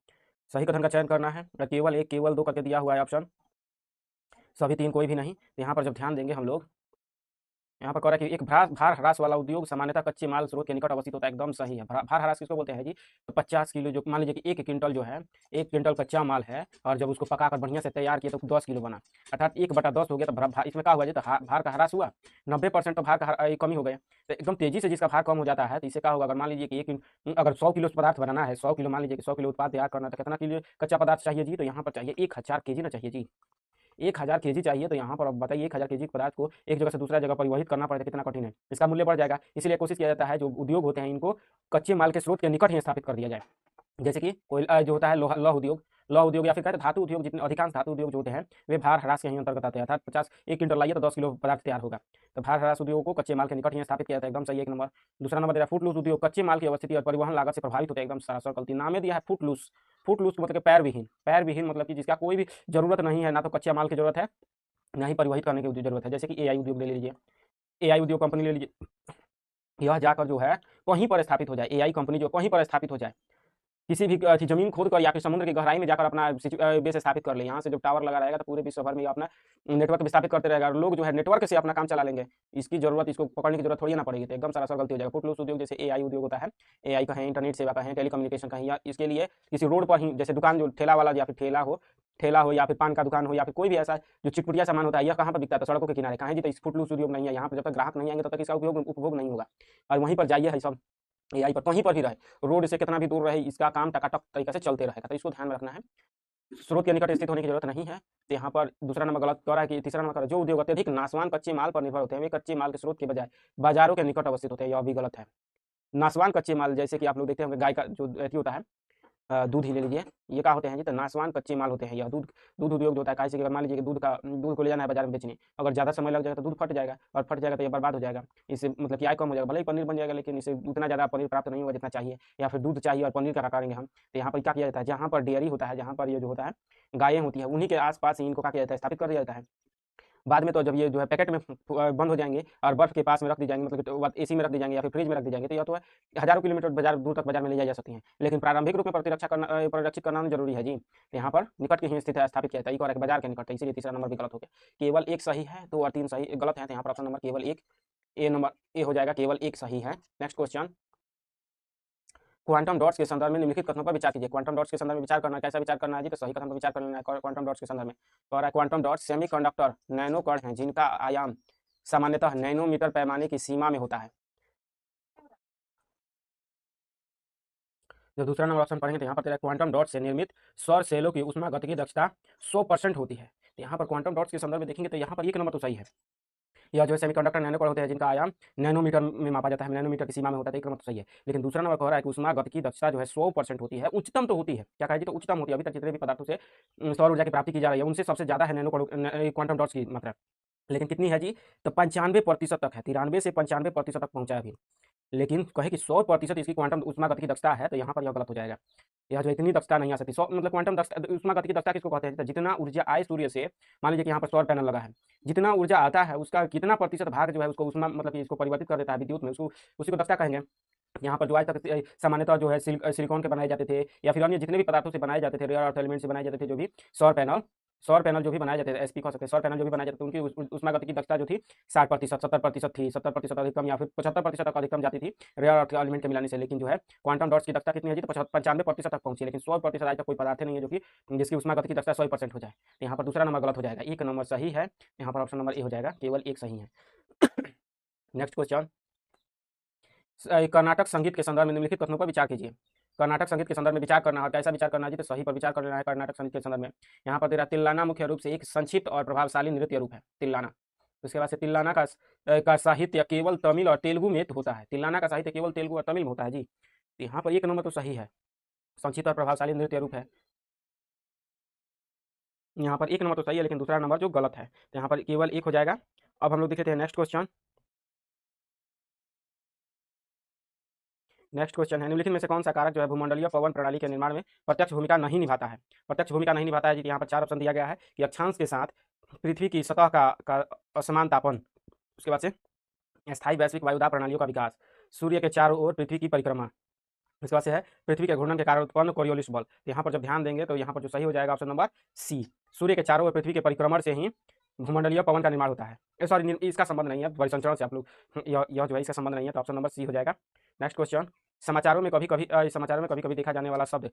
सही कथन का चयन करना है, केवल 1 केवल 2 करके दिया हुआ है ऑप्शन, सभी 3 कोई भी नहीं। तो यहाँ पर जब ध्यान देंगे हम लोग, यहाँ पर कह रहा है कि एक भार ह्रास वाला उद्योग सामान्यतः कच्चे माल स्रोत के निकट अवस्थित होता है। एकदम सही है। भार ह्रास किसको बोलते हैं जी, तो 50 किलो, जो मान लीजिए कि 1 क्विंटल जो है, 1 क्विंटल कच्चा माल है और जब उसको पकाकर बढ़िया से तैयार किया तो 10 किलो बना, अर्थात 1/10 हो गया। तो इसमें क्या हुआ जी, तो भार का ह्रास हुआ, 90% तो भार का कमी हो गया। तो एकदम तेजी से जिसका भार कम हो जाता है, तो इससे क्या होगा, अगर मान लीजिए कि अगर 100 किलो पदार्थ बनाना है, 100 किलो, मान लीजिए कि 100 किलो उत्पाद तैयार करना है, तो कितना किलो कच्चा पदार्थ चाहिए जी, तो यहाँ पर चाहिए 1000 केजी ना चाहिए जी, 1000 केजी चाहिए। तो यहाँ पर अब बताइए 1000 केजी पदार्थ को एक जगह से दूसरा जगह परिवहित करना पड़ेगा, कितना कठिन है, इसका मूल्य बढ़ जाएगा। इसलिए कोशिश किया जाता है जो उद्योग होते हैं इनको कच्चे माल के स्रोत के निकट ही स्थापित कर दिया जाए। जैसे कि कोयला जो होता है, लौह उद्योग या फिर कहते हैं धातु उद्योग, जितने अधिकांश धातु उद्योग जो होते हैं वे भार ह्रास के ही अंतर्गत आते हैं। अर्थात 1 क्विंटल लाइए तो 10 किलो पदार्थ तैयार होगा। तो भार ह्रास उद्योग को कच्चे माल के निकट ही स्थापित किया जाता है, एकदम सही 1 नंबर। दूसरा नंबर दिया फुटलूस उद्योग कच्चे माल की अवस्थिति और परिवहन लागत से प्रभावित होते हैं, एकदम सरासर गलती। नाम दिया है फुटलूस, फुटलूस मतलब पैर विहीन मतलब कि जिसका कोई भी जरूरत नहीं है, ना तो कच्चे माल की जरूरत है ना ही परिवहित करने की जरूरत है। जैसे कि एआई उद्योग ले लीजिए, एआई उद्योग कंपनी ले लीजिए, यह जाकर जो है कहीं पर स्थापित हो जाए, एआई कंपनी जो कहीं पर स्थापित हो जाए, किसी भी जमीन खोद कर या फिर समुद्र की गहराई में जाकर अपना बेस स्थापित कर ले। यहाँ से जब टावर लगा रहेगा तो पूरे विश्व भर में अपना नेटवर्क विस्थापित करते रहेगा और लोग जो है नेटवर्क से अपना काम चला लेंगे। इसकी जरूरत, इसको पकड़ने की जरूरत थोड़ी ना पड़ेगी। तो एकदम सरासर गलती हो जाएगा। फुटलूस उद्योग जैसे एआई उद्योग होता है, एआई का है, इंटरनेट सेवा का है, टेलीकम्युनिकेशन का है, या इसके लिए किसी रोड पर ही, जैसे दुकान जो ठेला वाला या फिर ठेला हो या फिर पान का दुकान हो या फिर कोई भी ऐसा जो चिटपुटिया सामान होता है, यह कहाँ पर बिकता है, तो सड़कों के किनारे। कहाँ जी, तो इस फुटलूस उद्योग नहीं है यहाँ पर। जब तक ग्राहक नहीं आएंगे तब तक इसका उपभोग नहीं होगा। और वहीं पर जाइए, है सब एआई पर कहीं पर भी रहे, रोड से कितना भी दूर रहे, इसका काम टकाटक तरीके से चलते रहेगा। तो इसको ध्यान में रखना है। स्रोत के निकट स्थित होने की जरूरत नहीं है। तो यहाँ पर दूसरा नंबर गलत कह रहा है कि तीसरा नंबर जो उद्योग अत्यधिक नाशवान कच्चे माल पर निर्भर होते हैं वे कच्चे माल के स्रोत के बजाय बाजारों के निकट अवस्थित होते हैं, यह भी गलत है। नाशवान कच्चे माल जैसे कि आप लोग देखते होंगे गाय का जो अथी होता है दूध ही ले लीजिए, ये क्या होते हैं जी, तो नाशवान कच्चे माल होते हैं। यह दूध दूध उद्योग जो होता है, कैसे कि अगर मान लीजिए कि दूध को ले जाना है बाजार में बेचने, अगर ज़्यादा समय लग जाएगा तो दूध फट जाएगा, और फट जाएगा तो ये बर्बाद हो जाएगा। इससे मतलब कि आय कम हो जाएगा, भले ही पनीर बन जाएगा लेकिन इससे उतना ज़्यादा पनीर प्राप्त नहीं होगा जितना चाहिए, या फिर दूध चाहिए और पनीर का करेंगे हम। तो यहाँ पर क्या किया जाता है, जहाँ पर डेयरी होता है, जहाँ पर ये जो होता है गायें होती है, उन्हीं के आसपास ही इनको क्या किया जाता है, स्थापित कर दिया जाता है। बाद में तो जब ये जो है पैकेट में बंद हो जाएंगे और बर्फ के पास में रख दी जाएंगी, मतलब कि एसी में रख दी जाएंगे या फिर फ्रिज में रख दी जाएंगे, तो यह तो है हजारों किलोमीटर बाजार दूर तक बाजार में ले जाई जा सकती हैं। लेकिन प्रारंभिक रूप में परिरक्षित करना जरूरी है जी। तो यहाँ पर निकट की ही स्थित है, स्थापित किया जाता है, एक और एक बाजार के निकट है, इसीलिए तीसरा नंबर भी गलत हो गया। केवल एक सही है, 2 और 3 सही गलत है। तो यहाँ पर ऑप्शन नंबर केवल एक ए नंबर ए हो जाएगा, केवल एक सही है। नेक्स्ट क्वेश्चन, क्वांटम डॉट्स के संदर्भ में निम्नलिखित कथनों पर विचार कीजिए। क्वांटम डॉट्स के संदर्भ में विचार करना, कैसा विचार करना है जी, तो सही कथन पर विचार करना है क्वांटम डॉट्स के संदर्भ में। और क्वांटम डॉट्स सेमीकंडक्टर नैनो कण हैं जिनका आयाम सामान्यतः नैनोमीटर पैमाने की सीमा में होता है। जब दूसरा नंबर ऑप्शन पढ़ेंगे तो यहाँ पर तेरा क्वांटम डॉट से निर्मित सौर सेलों की ऊष्मागतिकी दक्षता 100% होती है। तो यहाँ पर क्वांटम डॉट्स के संदर्भ में देखेंगे तो यहाँ पर एक नंबर तो सही है। या जो सेमीकंडक्टर नैनो कण होते हैं जिनका आयाम नैनोमीटर में मापा जाता है, नैनोमीटर की सीमा में होता है, तो एक नंबर तो सही है। लेकिन दूसरा नंबर कह रहा है कि ऊष्मागतिकी दक्षता जो है 100% होती है, उच्चतम तो होती है। क्या कहा जी, तो उच्चतम होती है। अभी तक जितने भी पदार्थों से सौर ऊर्जा की प्राप्ति की जा रही है उनसे सबसे ज्यादा है क्वांटम डॉट्स की मात्रा। लेकिन कितनी है जी, तो 95% तक है, 93 से 95% तक पहुंचा है अभी। लेकिन कहे कि 100% इसकी क्वांटम ऊष्मागतिकी दक्षता है, तो यहाँ पर यह गलत हो जाएगा। यह जो इतनी दक्षता नहीं आ सकती, सौ मतलब क्वांटम दक्षता ऊष्मागतिकी दक्षता किसको कहते हैं, तो जितना ऊर्जा आए सूर्य से, मान लीजिए कि यहाँ पर सौर पैनल लगा है, जितना ऊर्जा आता है उसका कितना प्रतिशत भाग जो है उसको ऊष्मा मतलब कि इसको परिवर्तित कर देता है विद्युत में, उसको उसी को दक्षता कहेंगे। यहाँ पर जो आज तक सामान्यतः जो है सिलिकॉन के बनाए जाते थे या फिर अन्य जितने भी पदार्थों से बनाए जाते थे, रेयर अर्थ एलिमेंट से बनाए जाते थे, जो भी सौर पैनल जो भी बनाए जाते थे, एसपी कह सकते हैं, सौर पैनल जो भी बनाए जाते थे, उनकी ऊष्मागतिकी दक्षता जो थी 60%, 70% थी, 70% अधिकतम या फिर 75% तक अधिकतम जाती थी रेयर अर्थ एलिमेंट के मिलाने से। लेकिन जो है क्वांटम डॉट्स की दक्षता कितनी है जी, तो 95% तक पहुंची। लेकिन 100% आज तक कोई पदार्थ नहीं है जो कि जिसकी ऊष्मागतिकी दक्षता 100% हो जाए। तो यहाँ पर दूसरा नंबर गलत हो जाएगा, एक नंबर सही है। यहाँ पर ऑप्शन नंबर ए हो जाएगा, केवल एक सही है। नेक्स्ट क्वेश्चन, कर्नाटक संगीत के संदर्भ में निम्नलिखित कथनों पर विचार कीजिए। कर्नाटक संगीत के संदर्भ में विचार करना है, कैसा विचार करना है जी, तो सही पर विचार करना है कर्नाटक संगीत के संदर्भ में। यहाँ पर तेरा तिल्लाना मुख्य रूप से एक संक्षिप्त और प्रभावशाली नृत्य रूप है, तिल्लाना। उसके बाद से तिल्लाना का साहित्य केवल तमिल और तेलुगु में होता है, तिल्लाना का साहित्य केवल तेलुगु और तमिल में होता है जी। तो यहाँ पर एक नंबर तो सही है, संक्षिप्त और प्रभावशाली नृत्य रूप है। यहाँ पर एक नंबर तो सही है, लेकिन दूसरा नंबर जो गलत है, तो यहाँ पर केवल एक हो जाएगा। अब हम लोग देखते हैं नेक्स्ट क्वेश्चन। नेक्स्ट क्वेश्चन है, निम्नलिखित में से कौन सा कारक जो है भूमंडलीय पवन प्रणाली के निर्माण में प्रत्यक्ष भूमिका नहीं निभाता है। प्रत्यक्ष भूमिका नहीं निभाता है जी, यहाँ पर 4 ऑप्शन दिया गया है कि अक्षांश के साथ पृथ्वी की सतह का असमान तापन, उसके बाद से स्थायी वैश्विक वायुदाब प्रणालियों का विकास, सूर्य के चारों ओर पृथ्वी की परिक्रमा, इसके बाद से है पृथ्वी के घूर्णन के कारण उत्पन्न कोरियोलिस बल। तो यहाँ पर जब ध्यान देंगे तो यहाँ पर जो सही हो जाएगा ऑप्शन नंबर सी, सूर्य के चारों ओर पृथ्वी के परिक्रमण से ही भूमंडलीय पवन का निर्माण होता है। सॉरी, इसका संबंध नहीं है, परिसंचरण से आप लोग यह जो है इसका संबंध नहीं है, तो ऑप्शन नंबर सी हो जाएगा। नेक्स्ट क्वेश्चन, समाचारों में कभी कभी देखा जाने वाला शब्द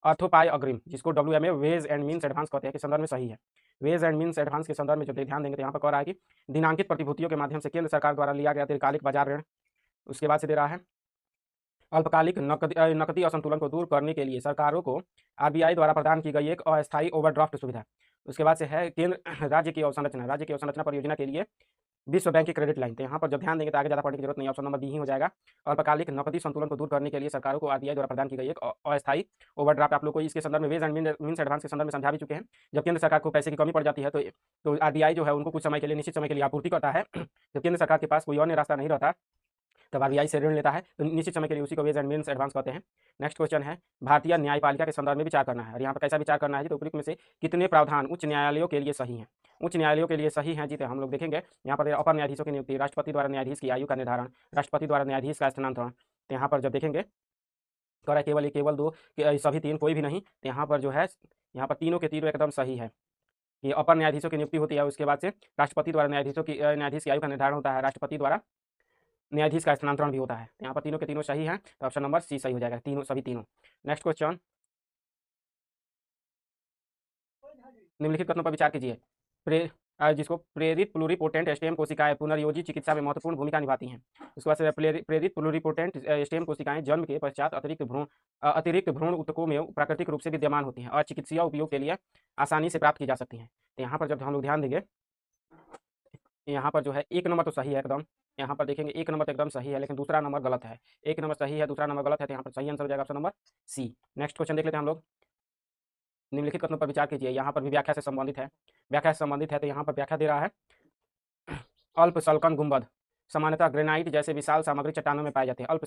अर्थोपाय अग्रिम, जिसको WMA ways and means advance कहते हैं, के संदर्भ में सही है। वेज एंड मीन्स एडवांस के संदर्भ में जो ध्यान देंगे तो यहाँ पर कह रहा है कि दिनांकित प्रतिभूतियों के माध्यम से केंद्र सरकार द्वारा लिया गया दीर्घकालिक बाजार ऋण। उसके बाद से दे रहा है अल्पकालिक नकदी असंतुलन को दूर करने के लिए सरकारों को RBI द्वारा प्रदान की गई एक अस्थायी ओवरड्राफ्ट सुविधा। उसके बाद से है केंद्र राज्य की अवसंरचना परियोजना के लिए विश्व बैंक की क्रेडिट लाइन। तो यहाँ पर जब ध्यान देंगे तो आगे ज़्यादा पढ़ने की जरूरत नहीं, ऑप्शन नंबर बी ही हो जाएगा। अल्पकालिक नकदी संतुलन को दूर करने के लिए सरकारों को RBI द्वारा प्रदान की गई एक अस्थायी ओवरड्राफ्ट। आप लोग को इसके संदर्भ में वेज एंड मीन्स एडवांस के संदर्भ में समझा भी चुके हैं। जब केंद्र सरकार को पैसे की कमी पड़ जाती है तो RBI जो है उनको कुछ समय के लिए, निश्चित समय के लिए आपूर्ति करता है। जब केंद्र सरकार के पास कोई अन्य रास्ता नहीं रहता तब RBI से ऋण लेता है, तो निश्चित समय के लिए उसी को वेज एंड मीन्स एडवांस कहते हैं। नेक्स्ट क्वेश्चन है, भारतीय न्यायपालिका के संदर्भ में विचार करना है, और यहाँ पर कैसा विचार करना है, तो उपयुक्त में से कितने प्रावधान उच्च न्यायालयों के लिए सही हैं। उच्च न्यायालयों के लिए सही हैं जी, तो हम लोग देखेंगे यहाँ पर अपर न्यायाधीशों की नियुक्ति, राष्ट्रपति द्वारा न्यायाधीश की आयु का निर्धारण, राष्ट्रपति द्वारा न्यायाधीश का स्थानांतरण। तो यहाँ पर जब देखेंगे कह रहा है केवल 2 सभी 3 कोई भी नहीं। तो यहाँ पर जो है यहाँ पर तीनों के तीनों एकदम सही है कि अपर न्यायाधीशों की नियुक्ति होती है, उसके बाद से राष्ट्रपति द्वारा न्यायाधीश की आयु का निर्धारण होता है, राष्ट्रपति द्वारा न्यायाधीश का स्थानांतरण भी होता है। यहाँ पर तीनों के तीनों सही हैं, तो ऑप्शन नंबर सी सही हो जाएगा, सभी तीनों। नेक्स्ट क्वेश्चन, निम्नलिखित कथनों पर विचार कीजिए। जिसको प्रेरित प्लूरिपोटेंट स्टेम कोशिकाएं पुनर्योजी चिकित्सा में महत्वपूर्ण भूमिका निभाती हैं। उसके बाद से प्रेरित प्लूरिपोटेंट स्टेम कोशिकाएं जन्म के पश्चात अतिरिक्त भ्रूण ऊतकों में प्राकृतिक रूप से विद्यमान होती हैं और चिकित्सीय उपयोग के लिए आसानी से प्राप्त की जा सकती हैं। तो यहाँ पर जब हम लोग ध्यान देंगे, यहाँ पर जो है एक नंबर तो सही है एकदम, यहाँ पर देखेंगे एक नंबर तो एकदम सही है, लेकिन दूसरा नंबर गलत है। एक नंबर सही है, दूसरा नंबर गलत है, तो यहाँ पर सही आंसर हो जाएगा option number C. Next question देख लेते हैं हम लोग। निम्नलिखित कथनों पर विचार कीजिए। यहाँ पर भी व्याख्या से संबंधित है, व्याख्या से संबंधित है। तो यहाँ पर व्याख्या दे रहा है, अल्प सल्कन गुंबद सामान्यतः ग्रेनाइट जैसे विशाल सामग्री चट्टानों में पाए जाते हैं। अल्प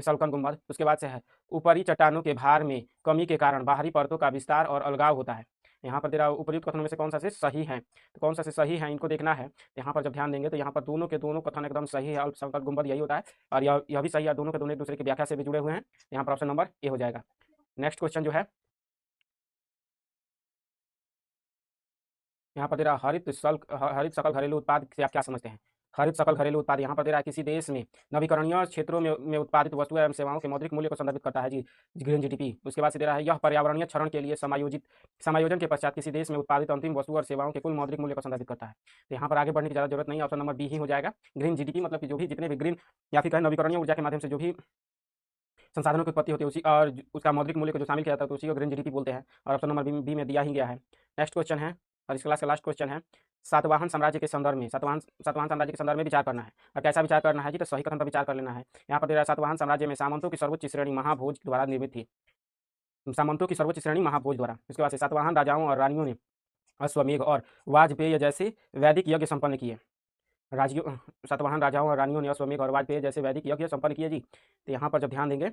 सल्कन गुंबद। उसके बाद से है ऊपरी चट्टानों के भार में कमी के कारण बाहरी परतों का विस्तार और अलगाव होता है। यहाँ पर दे रहा है उपयुक्त कथनों में से कौन सा से सही है, तो कौन सा से सही है इनको देखना है। यहाँ पर जब ध्यान देंगे तो यहाँ पर दोनों के दोनों कथन एकदम सही है। अल्प सल्कन गुंबद यही होता है और यह भी सही है। दोनों के दोनों एक दूसरे की व्याख्या से भी जुड़े हुए हैं। यहाँ पर ऑप्शन नंबर ए हो जाएगा। नेक्स्ट क्वेश्चन जो है, यहाँ पर दे रहा हरित सकल घरेलू उत्पाद से आप क्या समझते हैं। हरित सकल घरेलू उत्पाद यहाँ पर दे रहा है किसी देश में नवीकरणीय क्षेत्रों में उत्पादित वस्तुएं एवं सेवाओं के मौद्रिक मूल्य को संदर्भित करता है जी, ग्रीन जीडीपी। उसके बाद से दे रहा है यह पर्यावरणीय क्षरण के लिए समायोजन के पश्चात किसी देश में उत्पादित अंतिम वस्तु और सेवाओं के कुल मौद्रिक मूल्य को संदर्भित करता है। तो यहाँ पर आगे बढ़ने की ज़्यादा जरूरत नहीं है, ऑप्शन नंबर बी ही हो जाएगा। ग्रीन जीडीपी मतलब कि जो भी जितने भी ग्रीन या फिर कहें नवीकरणीय ऊर्जा के माध्यम से जो भी संसाधनों की उत्पत्ति होती है उसी और उसका मौद्रिक मूल्य को जो शामिल किया जाता है तो उसी को ग्रीन जीडीपी बोलते हैं और ऑप्शन नंबर बी में दिया ही गया है। नेक्स्ट क्वेश्चन है और इस क्लास का लास्ट क्वेश्चन है, सातवाहन साम्राज्य के संदर्भ में सातवाहन साम्राज्य के संदर्भ में विचार करना है। और कैसा विचार करना है जी, तो सही कथन पर विचार कर लेना है। यहाँ पर दे रहा है सातवाहन साम्राज्य में सामंतों की सर्वोच्च श्रेणी महाभोज द्वारा निर्मित थी। सामंतों की सर्वोच्च श्रेणी महाभोज द्वारा। उसके बाद से सातवाहन राजाओं और रानियों ने अश्वमेघ और वाजपेय जैसे वैदिक यज्ञ संपन्न किए। सातवाहन राजाओं और रानियों ने अश्वमेघ और वाजपेय जैसे वैदिक यज्ञ संपन्न किए जी। तो यहाँ पर जब ध्यान देंगे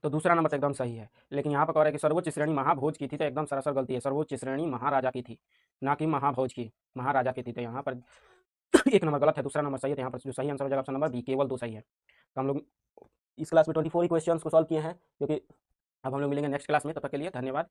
तो दूसरा नंबर तो एकदम सही है, लेकिन यहाँ पर कह रहा है कि सर्वोच्च श्रेणी महाभोज की थी, तो एकदम सरासर गलती है। सर्वोच्च श्रेणी महाराजा की थी, ना कि महाभोज की, महाराजा की थी। तो यहाँ पर एक नंबर गलत है, दूसरा नंबर सही है। तो यहाँ पर जो सही आंसर हो जाएगा ऑप्शन नंबर बी, केवल 2 सही है। तो हम लोग इस क्लास में 24 ही क्वेश्चंस को सॉल्व किए हैं, क्योंकि अब हम लोग मिलेंगे नेक्स्ट क्लास में। तब तक के लिए धन्यवाद।